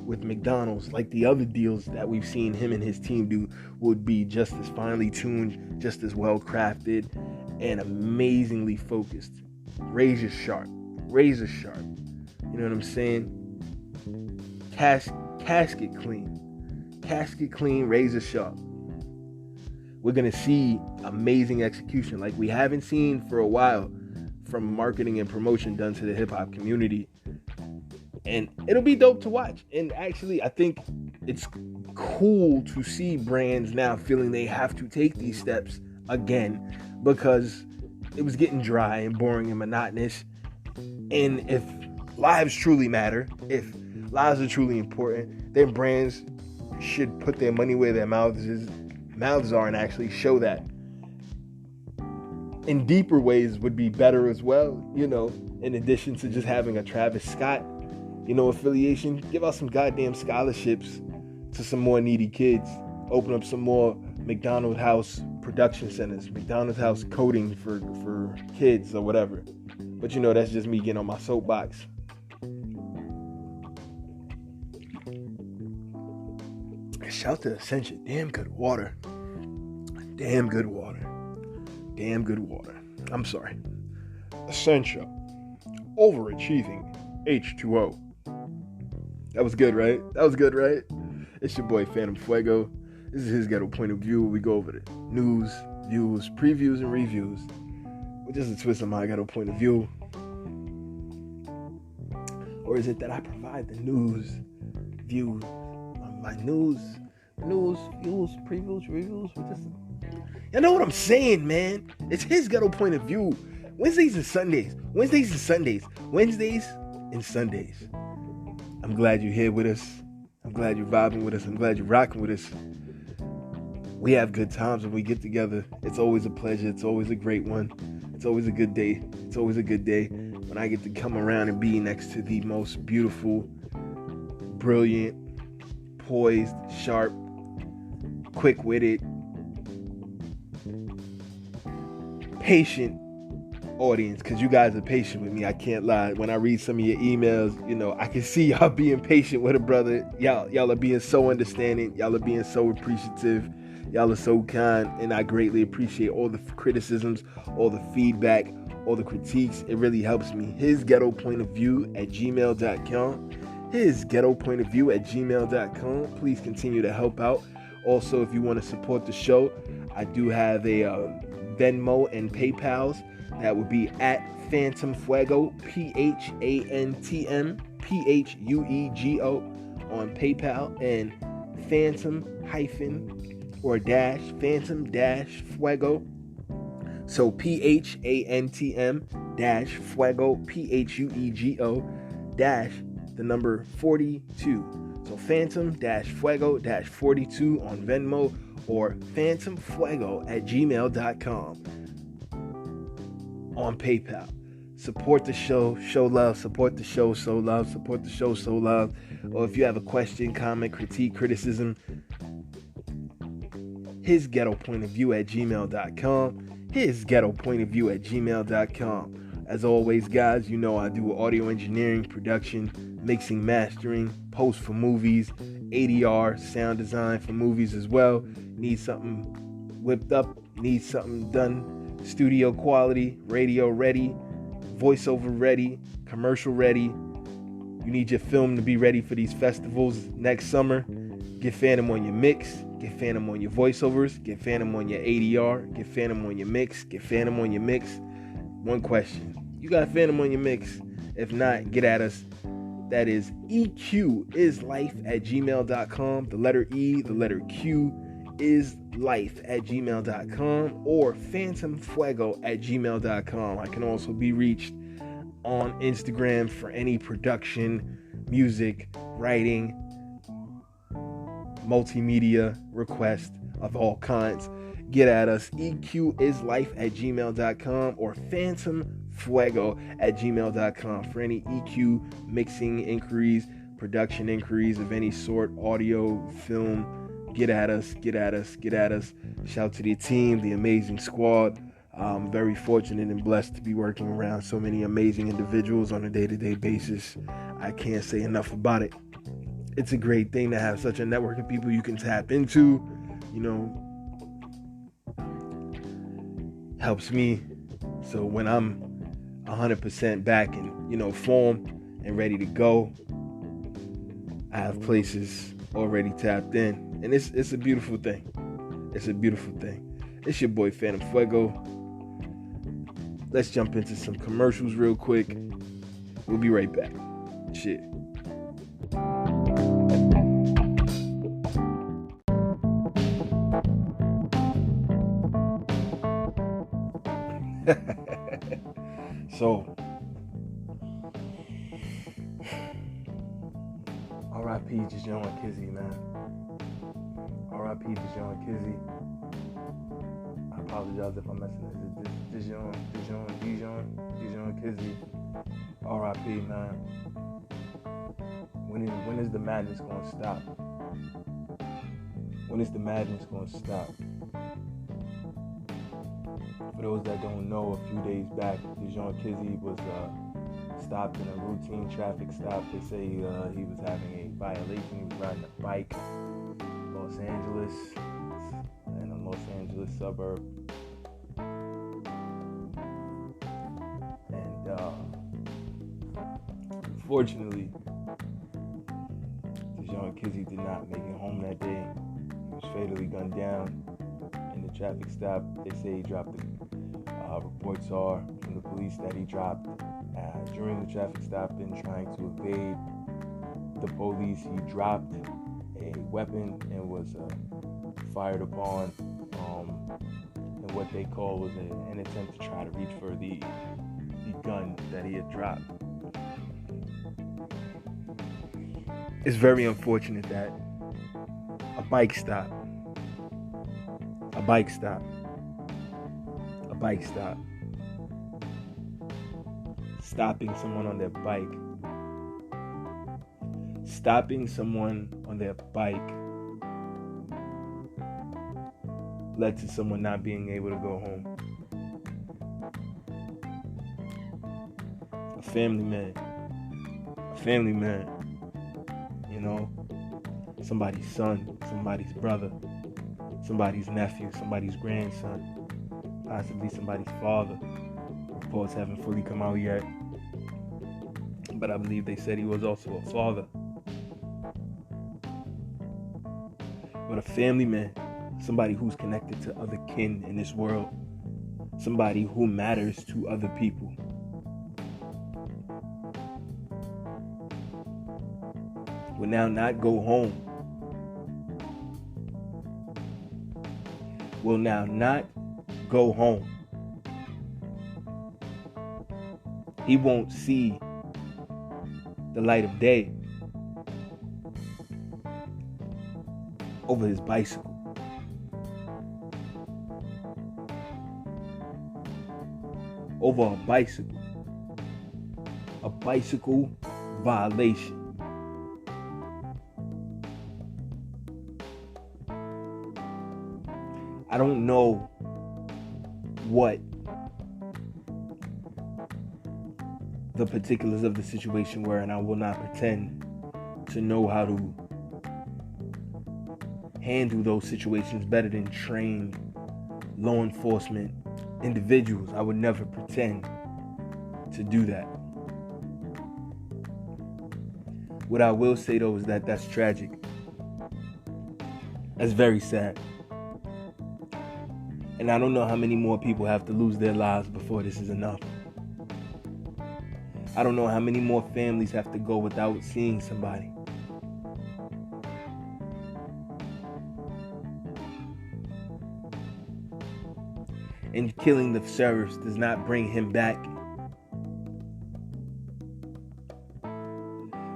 with McDonald's, like the other deals that we've seen him and his team do, would be just as finely tuned, just as well-crafted, and amazingly focused. Razor sharp. You know what I'm saying? Casket clean, razor sharp. We're going to see amazing execution like we haven't seen for a while from marketing and promotion done to the hip-hop community. And it'll be dope to watch. And actually, I think it's cool to see brands now feeling they have to take these steps again, because it was getting dry and boring and monotonous. And if lives truly matter, if lives are truly important, then brands should put their money where their mouths are and actually show that. In deeper ways would be better as well, in addition to just having a Travis Scott, affiliation. Give out some goddamn scholarships to some more needy kids. Open up some more McDonald's House production centers, McDonald's House coding for kids or whatever. But that's just me getting on my soapbox. Shout to Ascension. Damn good water. I'm sorry. Ascension. Overachieving H2O. That was good, right? It's your boy Phantm Phuego. This is his Ghetto Point of View, where we go over the news, views, previews, and reviews with just a twist of my Ghetto Point of View. Or is it that I provide the news, views, my news, views, previews, reviews? You know what I'm saying, man? It's his Ghetto Point of View. Wednesdays and Sundays. I'm glad you're here with us. I'm glad you're vibing with us. I'm glad you're rocking with us. We have good times when we get together. It's always a pleasure. It's always a great one. It's always a good day. When I get to come around and be next to the most beautiful, brilliant, poised, sharp, quick-witted, patient audience, because you guys are patient with me. I can't lie. When I read some of your emails, I can see y'all being patient with a brother. Y'all are being so understanding. Y'all are being so appreciative. Y'all are so kind, and I greatly appreciate all the criticisms, all the feedback, all the critiques. It really helps me. His Ghetto Point of View at gmail.com. His Ghetto Point of View at gmail.com. Please continue to help out. Also, if you want to support the show, I do have a Venmo and PayPal's. That would be at Phantm Phuego, Phantm Phuego on PayPal, and Phantm Phuego. So Phantm Phuego, Phuego the number 42. So Phantm Phuego 42 on Venmo, or Phantm Phuego at gmail.com on PayPal. Support the show, show love. Support the show, show love. Support the show, show love. Or if you have a question, comment, critique, criticism, his Ghetto Point of View at gmail.com. His Ghetto Point of View at gmail.com. As always, guys, I do audio engineering, production, mixing, mastering, post for movies, ADR, sound design for movies as well. Need something whipped up, need something done, studio quality, radio ready, voiceover ready, commercial ready. You need your film to be ready for these festivals next summer. Get Phantm on your mix, get Phantm on your voiceovers, get Phantm on your ADR, get Phantm on your mix, get Phantm on your mix. One question: you got Phantm on your mix? If not, get at us. That is eqislife@gmail.com. The letter E, the letter Q is life@gmail.com, or phantomphuego@gmail.com. I can also be reached on Instagram for any production, music, writing, multimedia request of all kinds. Get at us, eqislife@gmail.com, or phantomphuego@gmail.com for any EQ mixing inquiries, production inquiries of any sort, audio, film. Get at us. Shout to the team, the amazing squad. I'm very fortunate and blessed to be working around so many amazing individuals on a day-to-day basis. I can't say enough about it. It's a great thing to have such a network of people you can tap into. Helps me. So when I'm 100% back in, form and ready to go, I have places already tapped in. And it's a beautiful thing. It's a beautiful thing. It's your boy Phantm Phuego. Let's jump into some commercials real quick. We'll be right back. Shit. So, R.I.P. Dijon Kizzy, man. R.I.P. Dijon Kizzy. I apologize if I'm messing this. Dijon Kizzy. R.I.P. man. When is the madness gonna stop? When is the madness gonna stop? For those that don't know, a few days back, Dijon Kizzy was stopped in a routine traffic stop. They say he was having a violation. He was riding a bike in Los Angeles, in a Los Angeles suburb. And unfortunately, Dijon Kizzy did not make it home that day. He was fatally gunned down in the traffic stop. They say he dropped the reports are from the police that he dropped during the traffic stop and trying to evade the police. He dropped a weapon and was fired upon in what they call was an attempt to try to reach for the gun that he had dropped. It's very unfortunate that a bike stop, stopping someone on their bike led to someone not being able to go home. A family man, somebody's son, somebody's brother, somebody's nephew, somebody's grandson, possibly somebody's father. Reports haven't fully come out yet, but I believe they said he was also a father. But a family man, somebody who's connected to other kin in this world, somebody who matters to other people. Will now not go home. Will now not go home. He won't see the light of day over his bicycle. Over a bicycle violation. I don't know what the particulars of the situation were, and I will not pretend to know how to handle those situations better than trained law enforcement individuals. I would never pretend to do that. What I will say though is that that's tragic. That's very sad. And I don't know how many more people have to lose their lives before this is enough. I don't know how many more families have to go without seeing somebody. And killing the sheriffs does not bring him back.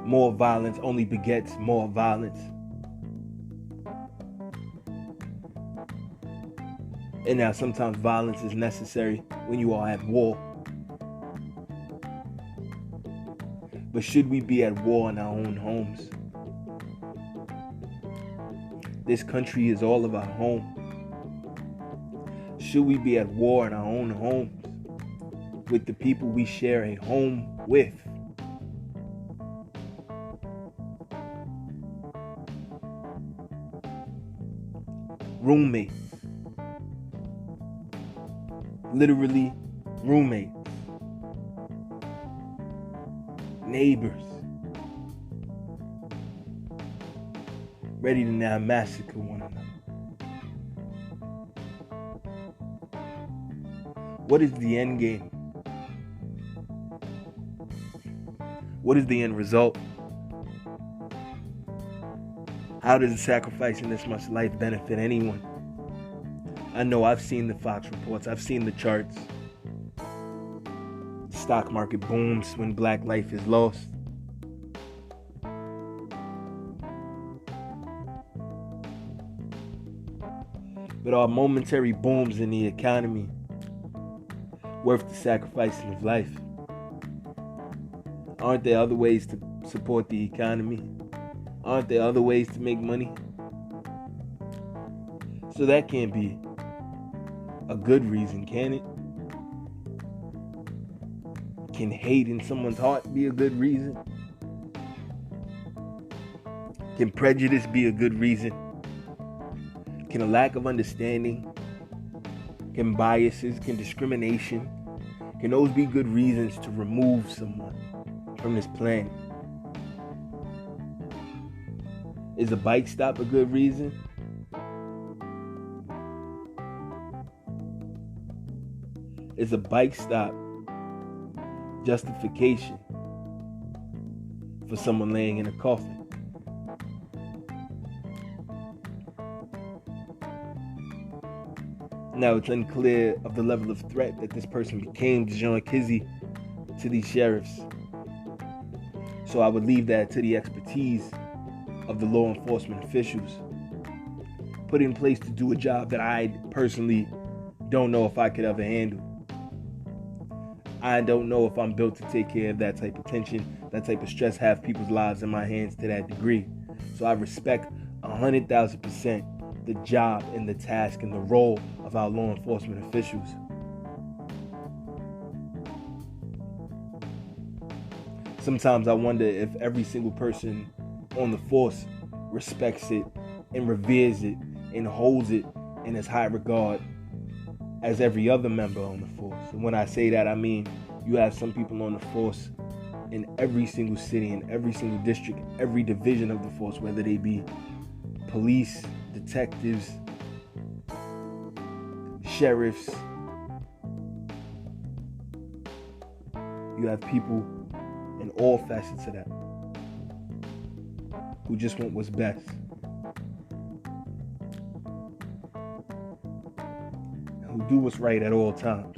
More violence only begets more violence. And now sometimes violence is necessary when you are at war. But should we be at war in our own homes? This country is all of our home. Should we be at war in our own homes with the people we share a home with? Roommates. Literally roommates. Neighbors. Ready to now massacre one another. What is the end game? What is the end result? How does sacrificing this much life benefit anyone? I know I've seen the Fox reports. I've seen the charts. The stock market booms when black life is lost. But are momentary booms in the economy worth the sacrificing of life? Aren't there other ways to support the economy? Aren't there other ways to make money? So that can't be a good reason, can it? Can hate in someone's heart be a good reason? Can prejudice be a good reason? Can a lack of understanding, can biases, can discrimination, can those be good reasons to remove someone from this planet? Is a bike stop a good reason? Is a bike stop justification for someone laying in a coffin? Now it's unclear of the level of threat that this person became, Dijon Kizzy, to these sheriffs. So I would leave that to the expertise of the law enforcement officials put in place to do a job that I personally don't know if I could ever handle. I don't know if I'm built to take care of that type of tension, that type of stress, have people's lives in my hands to that degree. So I respect 100,000% the job and the task and the role of our law enforcement officials. Sometimes I wonder if every single person on the force respects it and reveres it and holds it in as high regard as every other member on the force. And when I say that, I mean you have some people on the force in every single city, in every single district, every division of the force, whether they be police, detectives, sheriffs. You have people in all facets of that who just want what's best. And who do what's right at all times.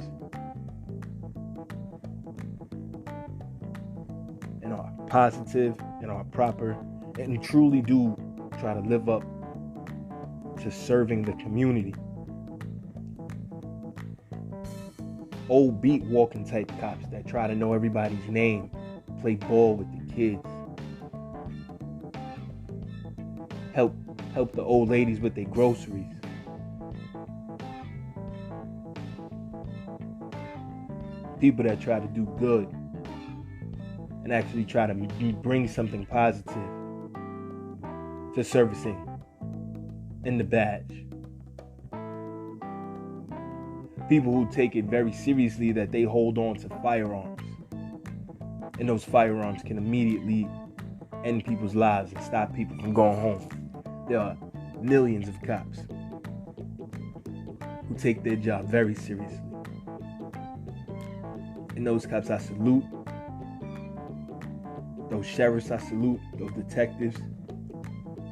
And are positive and are proper and truly do try to live up to serving the community. Old beat walking type cops that try to know everybody's name, play ball with the kids, help the old ladies with their groceries. People that try to do good and actually try to bring something positive to servicing in the badge. People who take it very seriously that they hold on to firearms. And those firearms can immediately end people's lives and stop people from going home. There are millions of cops who take their job very seriously. And those cops I salute. Those sheriffs I salute. Those detectives.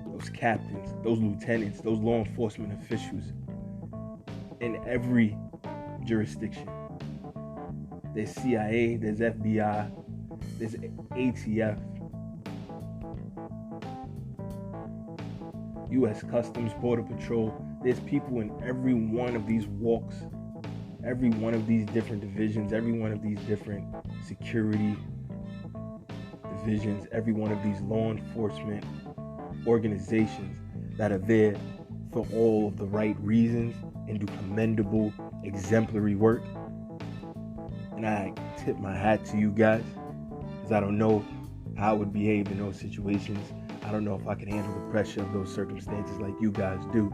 Those captains. Those lieutenants. Those law enforcement officials. In every jurisdiction. There's CIA, there's FBI, there's ATF, U.S. Customs, Border Patrol. There's people in every one of these walks, every one of these different divisions, every one of these different security divisions, every one of these law enforcement organizations that are there for all of the right reasons and do commendable, exemplary work. And I tip my hat to you guys, because I don't know how I would behave in those situations. I don't know if I can handle the pressure of those circumstances like you guys do.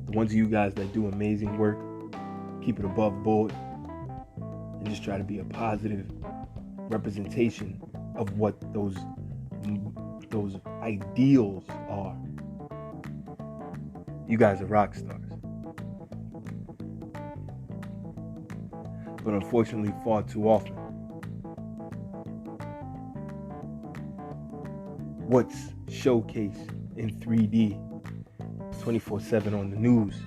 The ones of you guys that do amazing work, keep it above board, and just try to be a positive representation of what those ideals are. You guys are rock stars. But unfortunately, far too often, what's showcased in 3D 24/7 on the news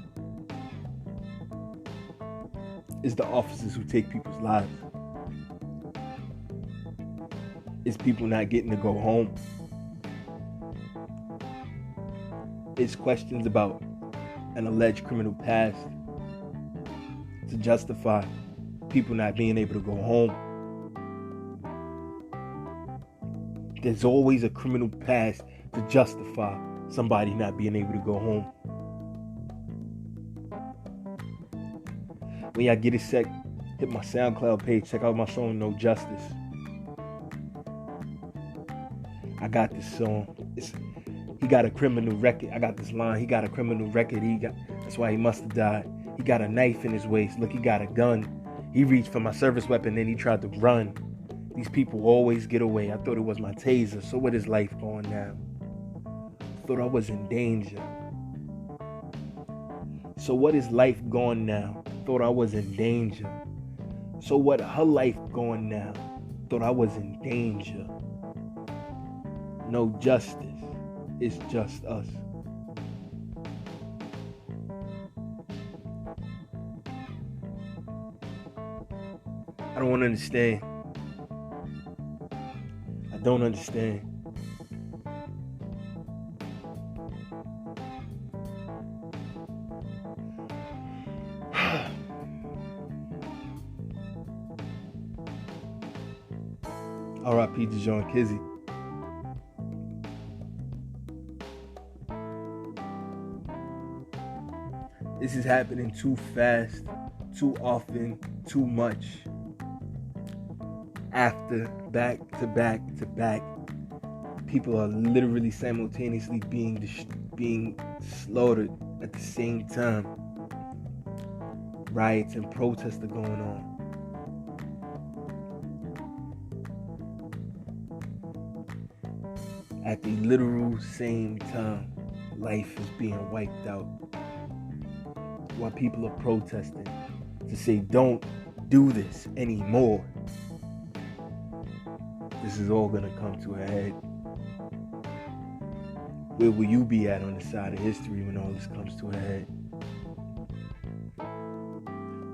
is the officers who take people's lives. It's people not getting to go home. It's questions about an alleged criminal past to justify people not being able to go home. There's always a criminal past to justify somebody not being able to go home. When y'all get a sec, hit my SoundCloud page, check out my song No Justice. I got this song. He got a criminal record. I got this line. He got a criminal record. That's why he must have died. He got a knife in his waist. Look, he got a gun. He reached for my service weapon, then he tried to run. These people always get away. I thought it was my taser. So what is life going now? Thought I was in danger. So what is life going now? Thought I was in danger. So what her life going now? Thought I was in danger. No justice. It's just us. I don't want to understand. I don't understand. R.I.P. to John Kizzy. This is happening too fast, too often, too much. After, back to back to back, people are literally simultaneously being slaughtered at the same time. Riots and protests are going on. At the literal same time, life is being wiped out. While people are protesting to say, don't do this anymore. This is all gonna come to a head. Where will you be at on the side of history when all this comes to a head?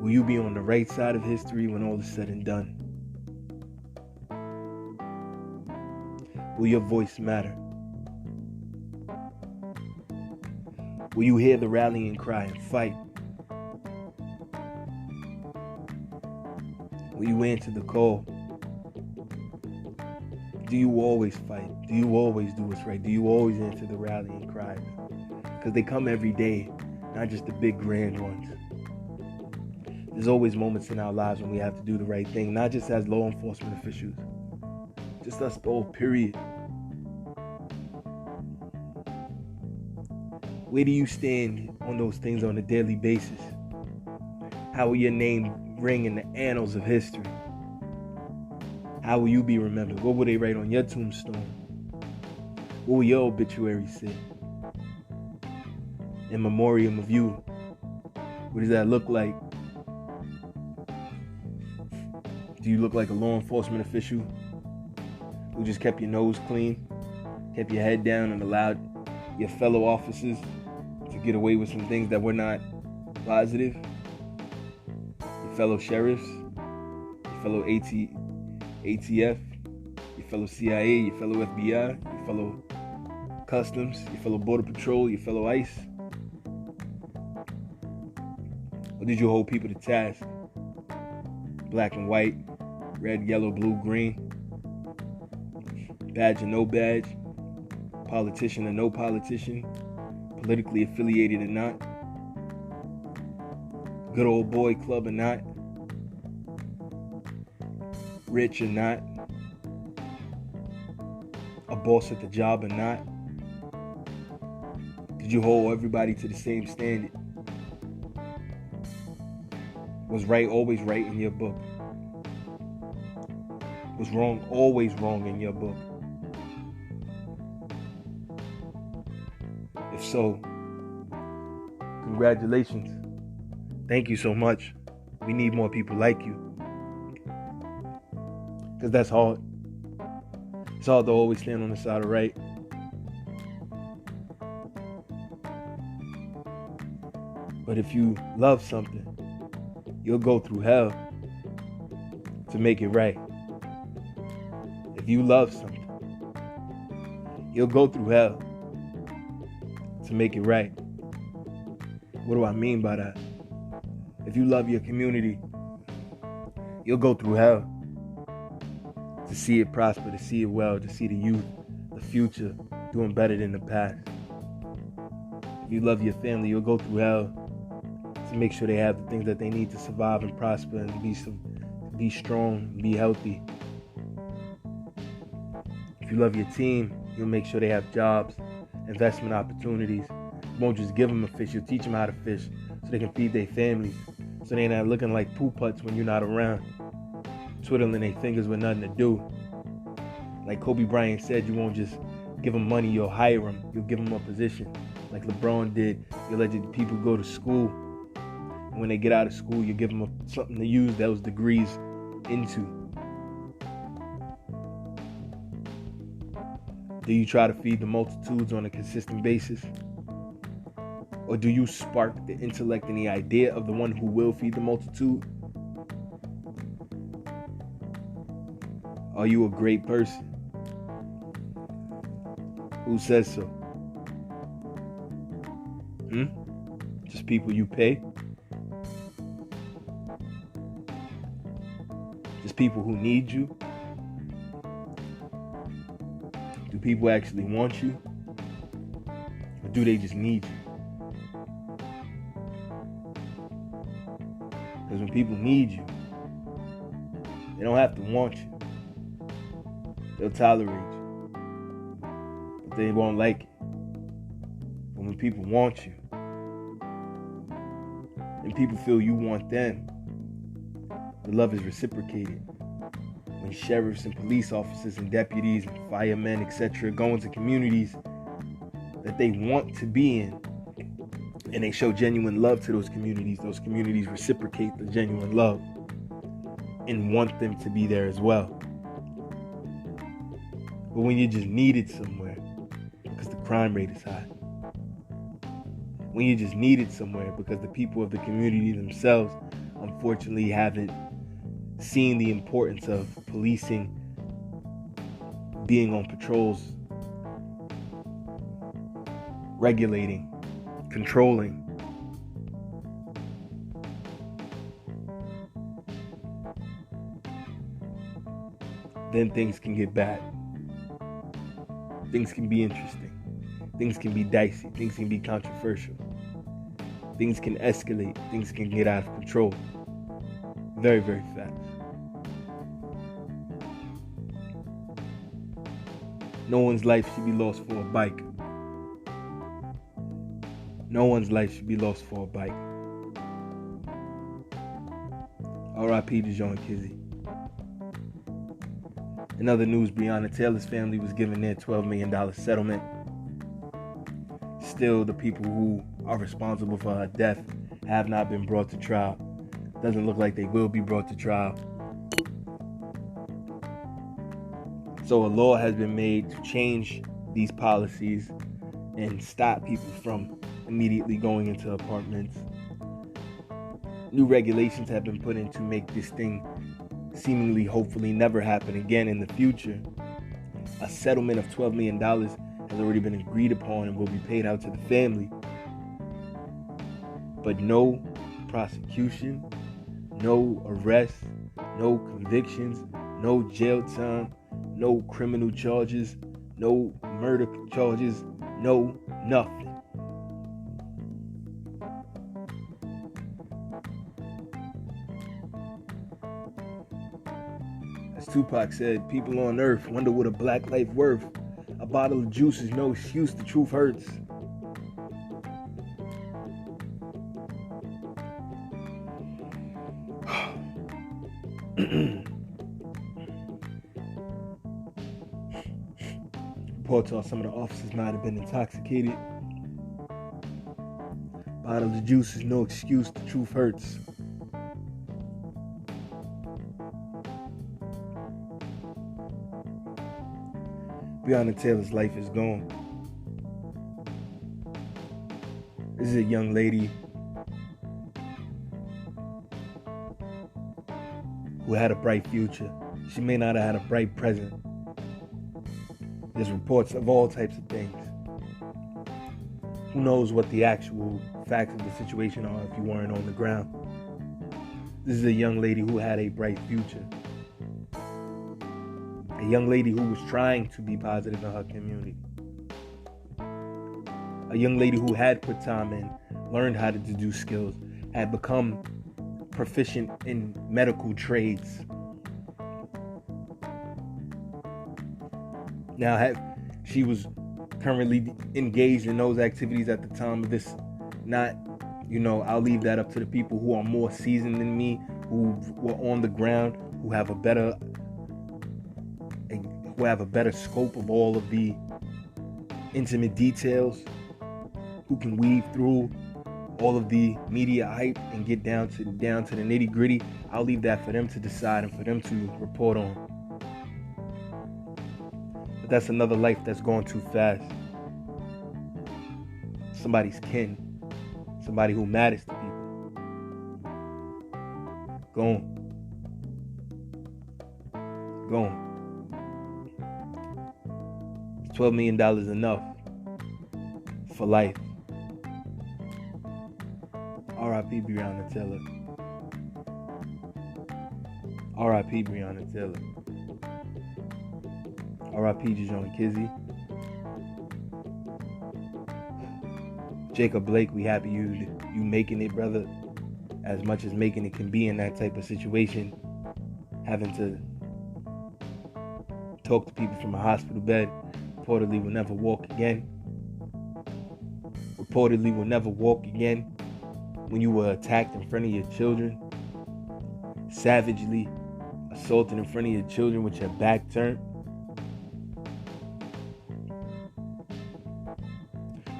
Will you be on the right side of history when all is said and done? Will your voice matter? Will you hear the rallying cry and fight? Will you answer the call? Do you always fight? Do you always do what's right? Do you always answer the rallying cries? Because they come every day, not just the big grand ones. There's always moments in our lives when we have to do the right thing, not just as law enforcement officials, just us all, period. Where do you stand on those things on a daily basis? How will your name ring in the annals of history? How will you be remembered? What will they write on your tombstone? What will your obituary say? In memoriam of you. What does that look like? Do you look like a law enforcement official who just kept your nose clean, kept your head down, and allowed your fellow officers to get away with some things that were not positive? Your fellow sheriffs, your fellow ATF, your fellow CIA, your fellow FBI, your fellow Customs, your fellow Border Patrol, your fellow ICE? Or did you hold people to task? Black and white, red, yellow, blue, green, badge or no badge, politician or no politician, politically affiliated or not, good old boy club or not, rich or not, a boss at the job or not, did you hold everybody to the same standard? Was right always right in your book? Was wrong always wrong in your book? If so, congratulations. Thank you so much. We need more people like you. Because that's hard. It's hard to always stand on the side of right. But if you love something, you'll go through hell to make it right. If you love something, you'll go through hell to make it right. What do I mean by that? If you love your community, you'll go through hell to see it prosper, to see it well, to see the youth, the future, doing better than the past. If you love your family, you'll go through hell to make sure they have the things that they need to survive and prosper and be strong, be healthy. If you love your team, you'll make sure they have jobs, investment opportunities. You won't just give them a fish, you'll teach them how to fish so they can feed their families, so they're not looking like poo putts when you're not around, twiddling their fingers with nothing to do. Like Kobe Bryant said, you won't just give them money, you'll hire them, you'll give them a position. Like LeBron did, you'll let people go to school. And when they get out of school, you give them something to use those degrees into. Do you try to feed the multitudes on a consistent basis? Or do you spark the intellect and the idea of the one who will feed the multitude? Are you a great person? Who says so? Just people you pay? Just people who need you? Do people actually want you? Or do they just need you? Because when people need you, they don't have to want you. They'll tolerate you, but they won't like it. But when people want you, and people feel you want them, the love is reciprocated. When sheriffs and police officers and deputies and firemen, etc., go into communities that they want to be in, and they show genuine love to those communities reciprocate the genuine love and want them to be there as well. But when you're just needed somewhere because the crime rate is high, when you're just needed somewhere because the people of the community themselves unfortunately haven't seen the importance of policing, being on patrols, regulating, controlling, then things can get bad. Things can be interesting. Things can be dicey. Things can be controversial. Things can escalate. Things can get out of control. Very, very fast. No one's life should be lost for a bike. No one's life should be lost for a bike. R.I.P. to John Kizzy. In other news, Breonna Taylor's family was given their $12 million settlement. Still, the people who are responsible for her death have not been brought to trial. Doesn't look like they will be brought to trial. So a law has been made to change these policies and stop people from immediately going into apartments. New regulations have been put in to make this thing seemingly, hopefully, never happen again in the future. A settlement of $12 million has already been agreed upon and will be paid out to the family. But no prosecution, no arrests, no convictions, no jail time, no criminal charges, no murder charges, no nothing. As Tupac said, people on earth wonder what a black life worth. A bottle of juice is no excuse, the truth hurts. Reports on some of the officers might have been intoxicated. Bottle of juice is no excuse, the truth hurts. Breonna Taylor's life is gone. This is a young lady who had a bright future. She may not have had a bright present. There's reports of all types of things. Who knows what the actual facts of the situation are if you weren't on the ground. This is a young lady who had a bright future. A young lady who was trying to be positive in her community. A young lady who had put time in, learned how to do skills, had become proficient in medical trades. Now, she was currently engaged in those activities at the time of this. Not, I'll leave that up to the people who are more seasoned than me, who were on the ground, who have a better scope of all of the intimate details, who can weave through all of the media hype and get down to the nitty gritty. I'll leave that for them to decide and for them to report on. But that's another life that's gone too fast. Somebody's kin, somebody who matters to people. Gone. $12 million enough for life. R.I.P. Breonna Taylor. R.I.P. Breonna Taylor. R.I.P. Jajon Kizzy. Jacob Blake, we happy you making it, brother. As much as making it can be in that type of situation, having to talk to people from a hospital bed. Reportedly will never walk again. Reportedly will never walk again. When you were attacked in front of your children, savagely assaulted in front of your children with your back turned.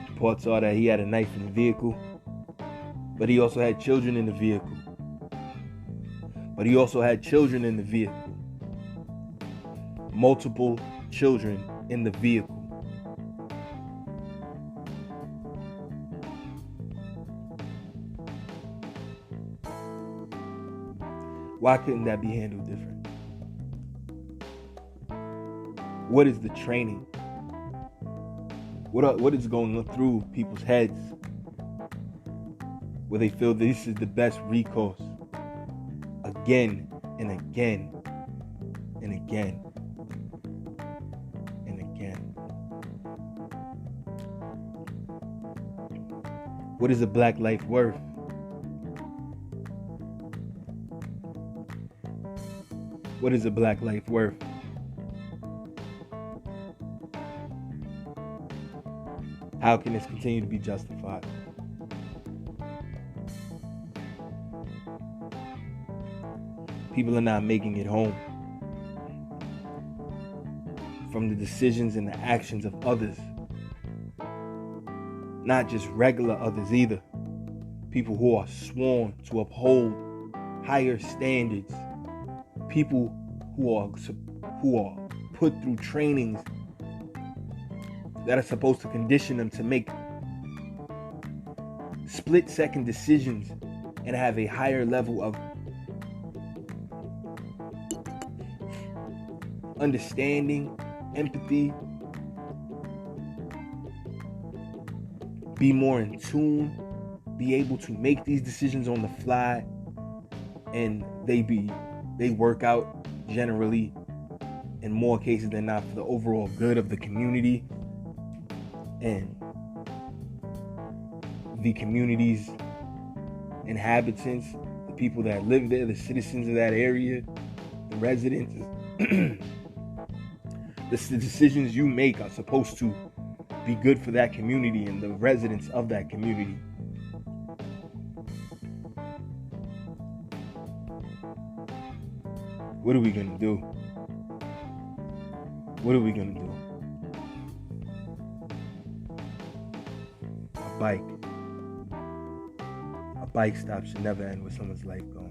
Reports are that he had a knife in the vehicle, but he also had children in the vehicle. Multiple children in the vehicle. Why couldn't that be handled different? What is the training? What is going through people's heads where they feel this is the best recourse again and again and again and again? What is a black life worth? What is a black life worth? How can this continue to be justified? People are not making it home from the decisions and the actions of others. Not just regular others either. People who are sworn to uphold higher standards. People who are put through trainings that are supposed to condition them to make split-second decisions and have a higher level of understanding, empathy, be more in tune, be able to make these decisions on the fly, and they work out generally in more cases than not for the overall good of the community and the community's inhabitants, the people that live there, the citizens of that area, the residents. the decisions you make are supposed to be good for that community and the residents of that community. What are we gonna do? What are we gonna do? A bike stop should never end with someone's life gone.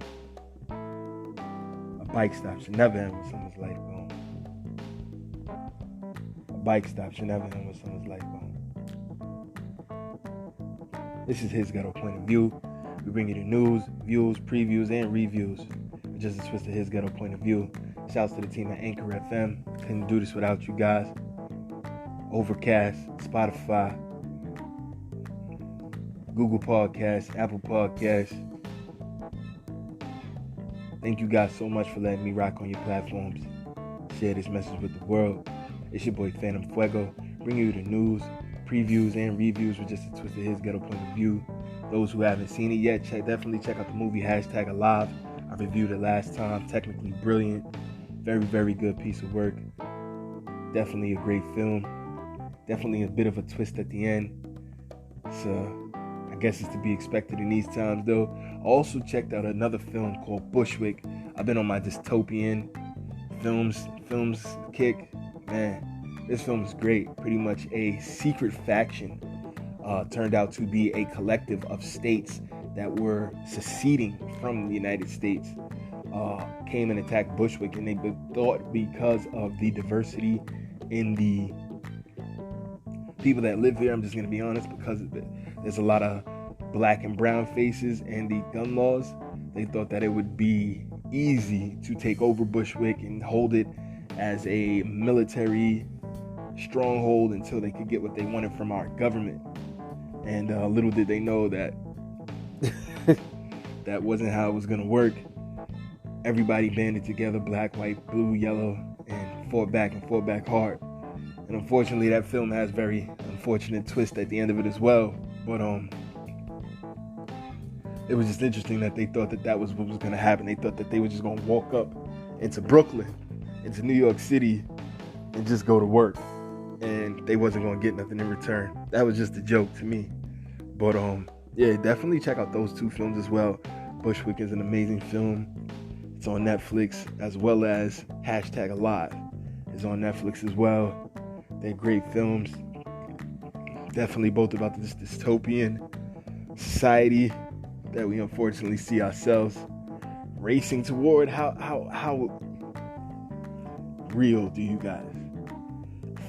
A bike stop should never end with someone's life gone. A bike stop should never end with someone's life gone. This is his ghetto point of view. We bring you the news, views, previews, and reviews. Just a twist of his ghetto point of view. Shouts to the team at Anchor FM. Couldn't do this without you guys. Overcast, Spotify, Google Podcasts, Apple Podcasts. Thank you guys so much for letting me rock on your platforms. Share this message with the world. It's your boy Phantm Phuego, bringing you the news, previews, and reviews with just a twist of his ghetto point of view. Those who haven't seen it yet, definitely check out the movie #Alive. I reviewed it last time. Technically brilliant. Very, very good piece of work. Definitely a great film. Definitely a bit of a twist at the end. I guess it's to be expected in these times, though. I also checked out another film called Bushwick. I've been on my dystopian films kick. Man, this film is great. Pretty much a secret faction turned out to be a collective of states that were seceding from the United States, came and attacked Bushwick, and they thought because of the diversity in the people that live here, I'm just going to be honest, because there's a lot of black and brown faces and the gun laws, they thought that it would be easy to take over Bushwick and hold it as a military stronghold until they could get what they wanted from our government. And little did they know that that wasn't how it was going to work. Everybody banded together, black, white, blue, yellow, and fought back hard. And unfortunately, that film has very unfortunate twist at the end of it as well. But it was just interesting that they thought that was what was going to happen. They thought that they were just going to walk up into Brooklyn, into New York City, and just go to work. And they wasn't going to get nothing in return. That was just a joke to me. But yeah, definitely check out those two films as well. Bushwick is an amazing film. It's on Netflix, as well as #Alive is on Netflix as well. They're great films. Definitely both about this dystopian society that we unfortunately see ourselves racing toward. How real do you guys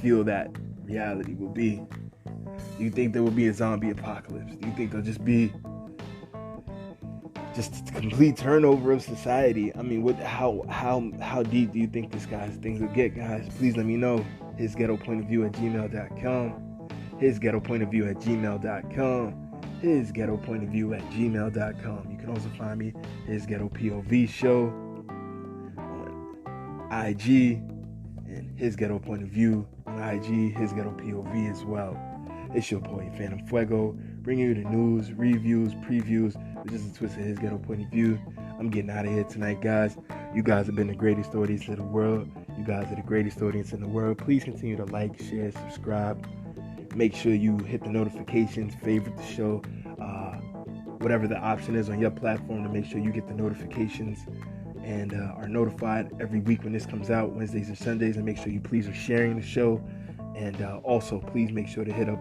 feel that reality will be? Do you think there will be a zombie apocalypse? Do you think there'll just be a complete turnover of society? I mean, how deep do you think things will get, guys? Please let me know. His ghetto point of view at gmail.com. His ghetto point of view at gmail.com. His ghetto point of view at gmail.com. You can also find me, His Ghetto POV Show, on IG, and His Ghetto Point of View on IG, His Ghetto POV as well. It's your boy Phantm Phuego, bringing you the news, reviews, previews, with just a twist of His Ghetto Point of View. I'm getting out of here tonight, guys. You guys have been the greatest audience in the world. You guys are the greatest audience in the world. Please continue to like, share, subscribe. Make sure you hit the notifications, favorite the show, whatever the option is on your platform, to make sure you get the notifications and are notified every week when this comes out, Wednesdays and Sundays. And make sure you please are sharing the show. And also, please make sure to hit up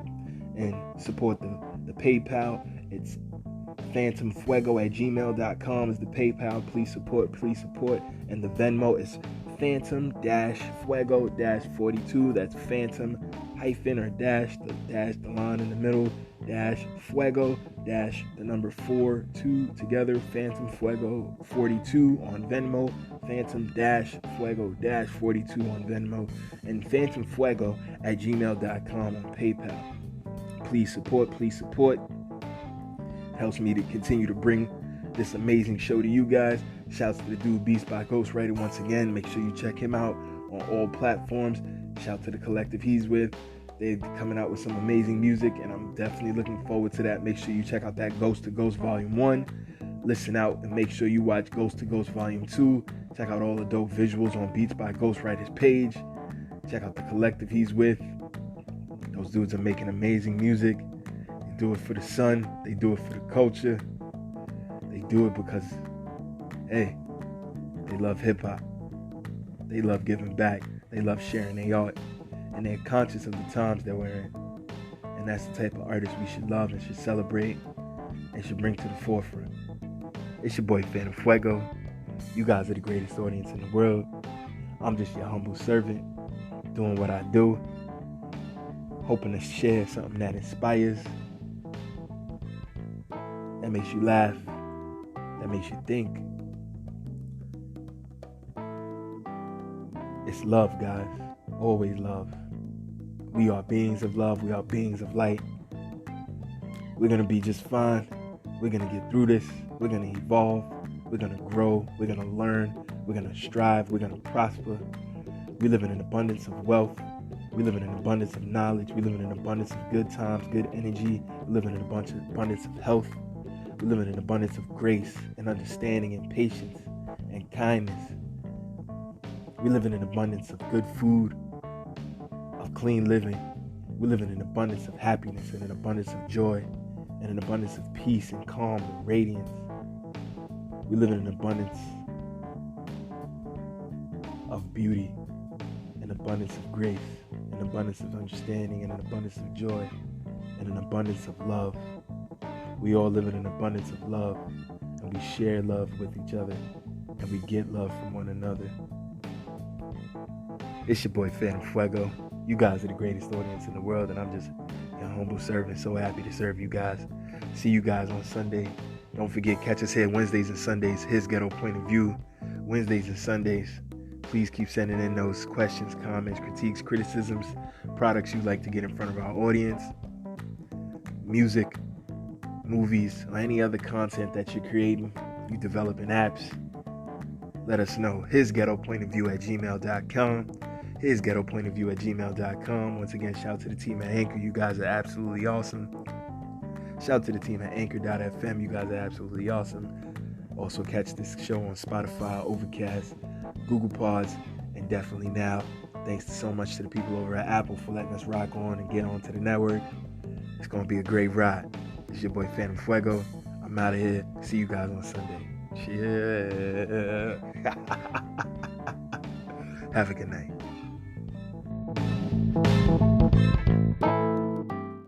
and support the PayPal. It's Phantm Phuego at gmail.com is the PayPal. Please support. And the Venmo is Phantm-Phuego-42. That's Phantm hyphen or dash, the line in the middle, dash Phuego, dash the number 42 together, Phantm Phuego 42 on Venmo, Phantm-Phuego 42 on Venmo, and Phantm Phuego at gmail.com on PayPal. Please support. Helps me to continue to bring this amazing show to you guys. Shouts to the dude Beats.By.Ghostwriter once again. Make sure you check him out on all platforms. Shout to the collective he's with. They're coming out with some amazing music, and I'm definitely looking forward to that. Make sure you check out that Ghost to Ghost Volume 1. Listen out and make sure you watch Ghost to Ghost Volume 2. Check out all the dope visuals on Beats.By.Ghostwriter's page. Check out the collective he's with. Those dudes are making amazing music. They do it for the sun. They do it for the culture. They do it because, hey, they love hip-hop. They love giving back. They love sharing their art. And they're conscious of the times that we're in. And that's the type of artists we should love and should celebrate and should bring to the forefront. It's your boy Phantm Phuego. You guys are the greatest audience in the world. I'm just your humble servant, doing what I do, hoping to share something that inspires, that makes you laugh, that makes you think. It's love, guys. Always love. We are beings of love. We are beings of light. We're going to be just fine. We're going to get through this. We're going to evolve. We're going to grow. We're going to learn. We're going to strive. We're going to prosper. We live in an abundance of wealth. We live in an abundance of knowledge. We live in an abundance of good times, good energy. We live in an abundance of health. We live in an abundance of grace and understanding and patience and kindness. We live in an abundance of good food, of clean living. We live in an abundance of happiness and an abundance of joy and an abundance of peace and calm and radiance. We live in an abundance of beauty, an abundance of grace, an abundance of understanding, and an abundance of joy, and an abundance of love. We all live in an abundance of love, and we share love with each other, and we get love from one another. It's your boy Phantm Phuego. You guys are the greatest audience in the world, and I'm just your humble servant, so happy to serve you guys. See you guys on Sunday. Don't forget, catch us here Wednesdays and Sundays, His Ghetto Point of View. Wednesdays and Sundays. Please keep sending in those questions, comments, critiques, criticisms, products you'd like to get in front of our audience, music, movies, or any other content that you're creating, you developing apps. Let us know. hisghettopointofview@gmail.com. hisghettopointofview@gmail.com. Once again, shout out to the team at Anchor. You guys are absolutely awesome. Shout out to the team at Anchor.fm. You guys are absolutely awesome. Also catch this show on Spotify, Overcast, Google Pods, and definitely now. Thanks so much to the people over at Apple for letting us rock on and get onto the network. It's going to be a great ride. It's your boy Phantm Phuego. I'm out of here. See you guys on Sunday. Cheers. Have a good night.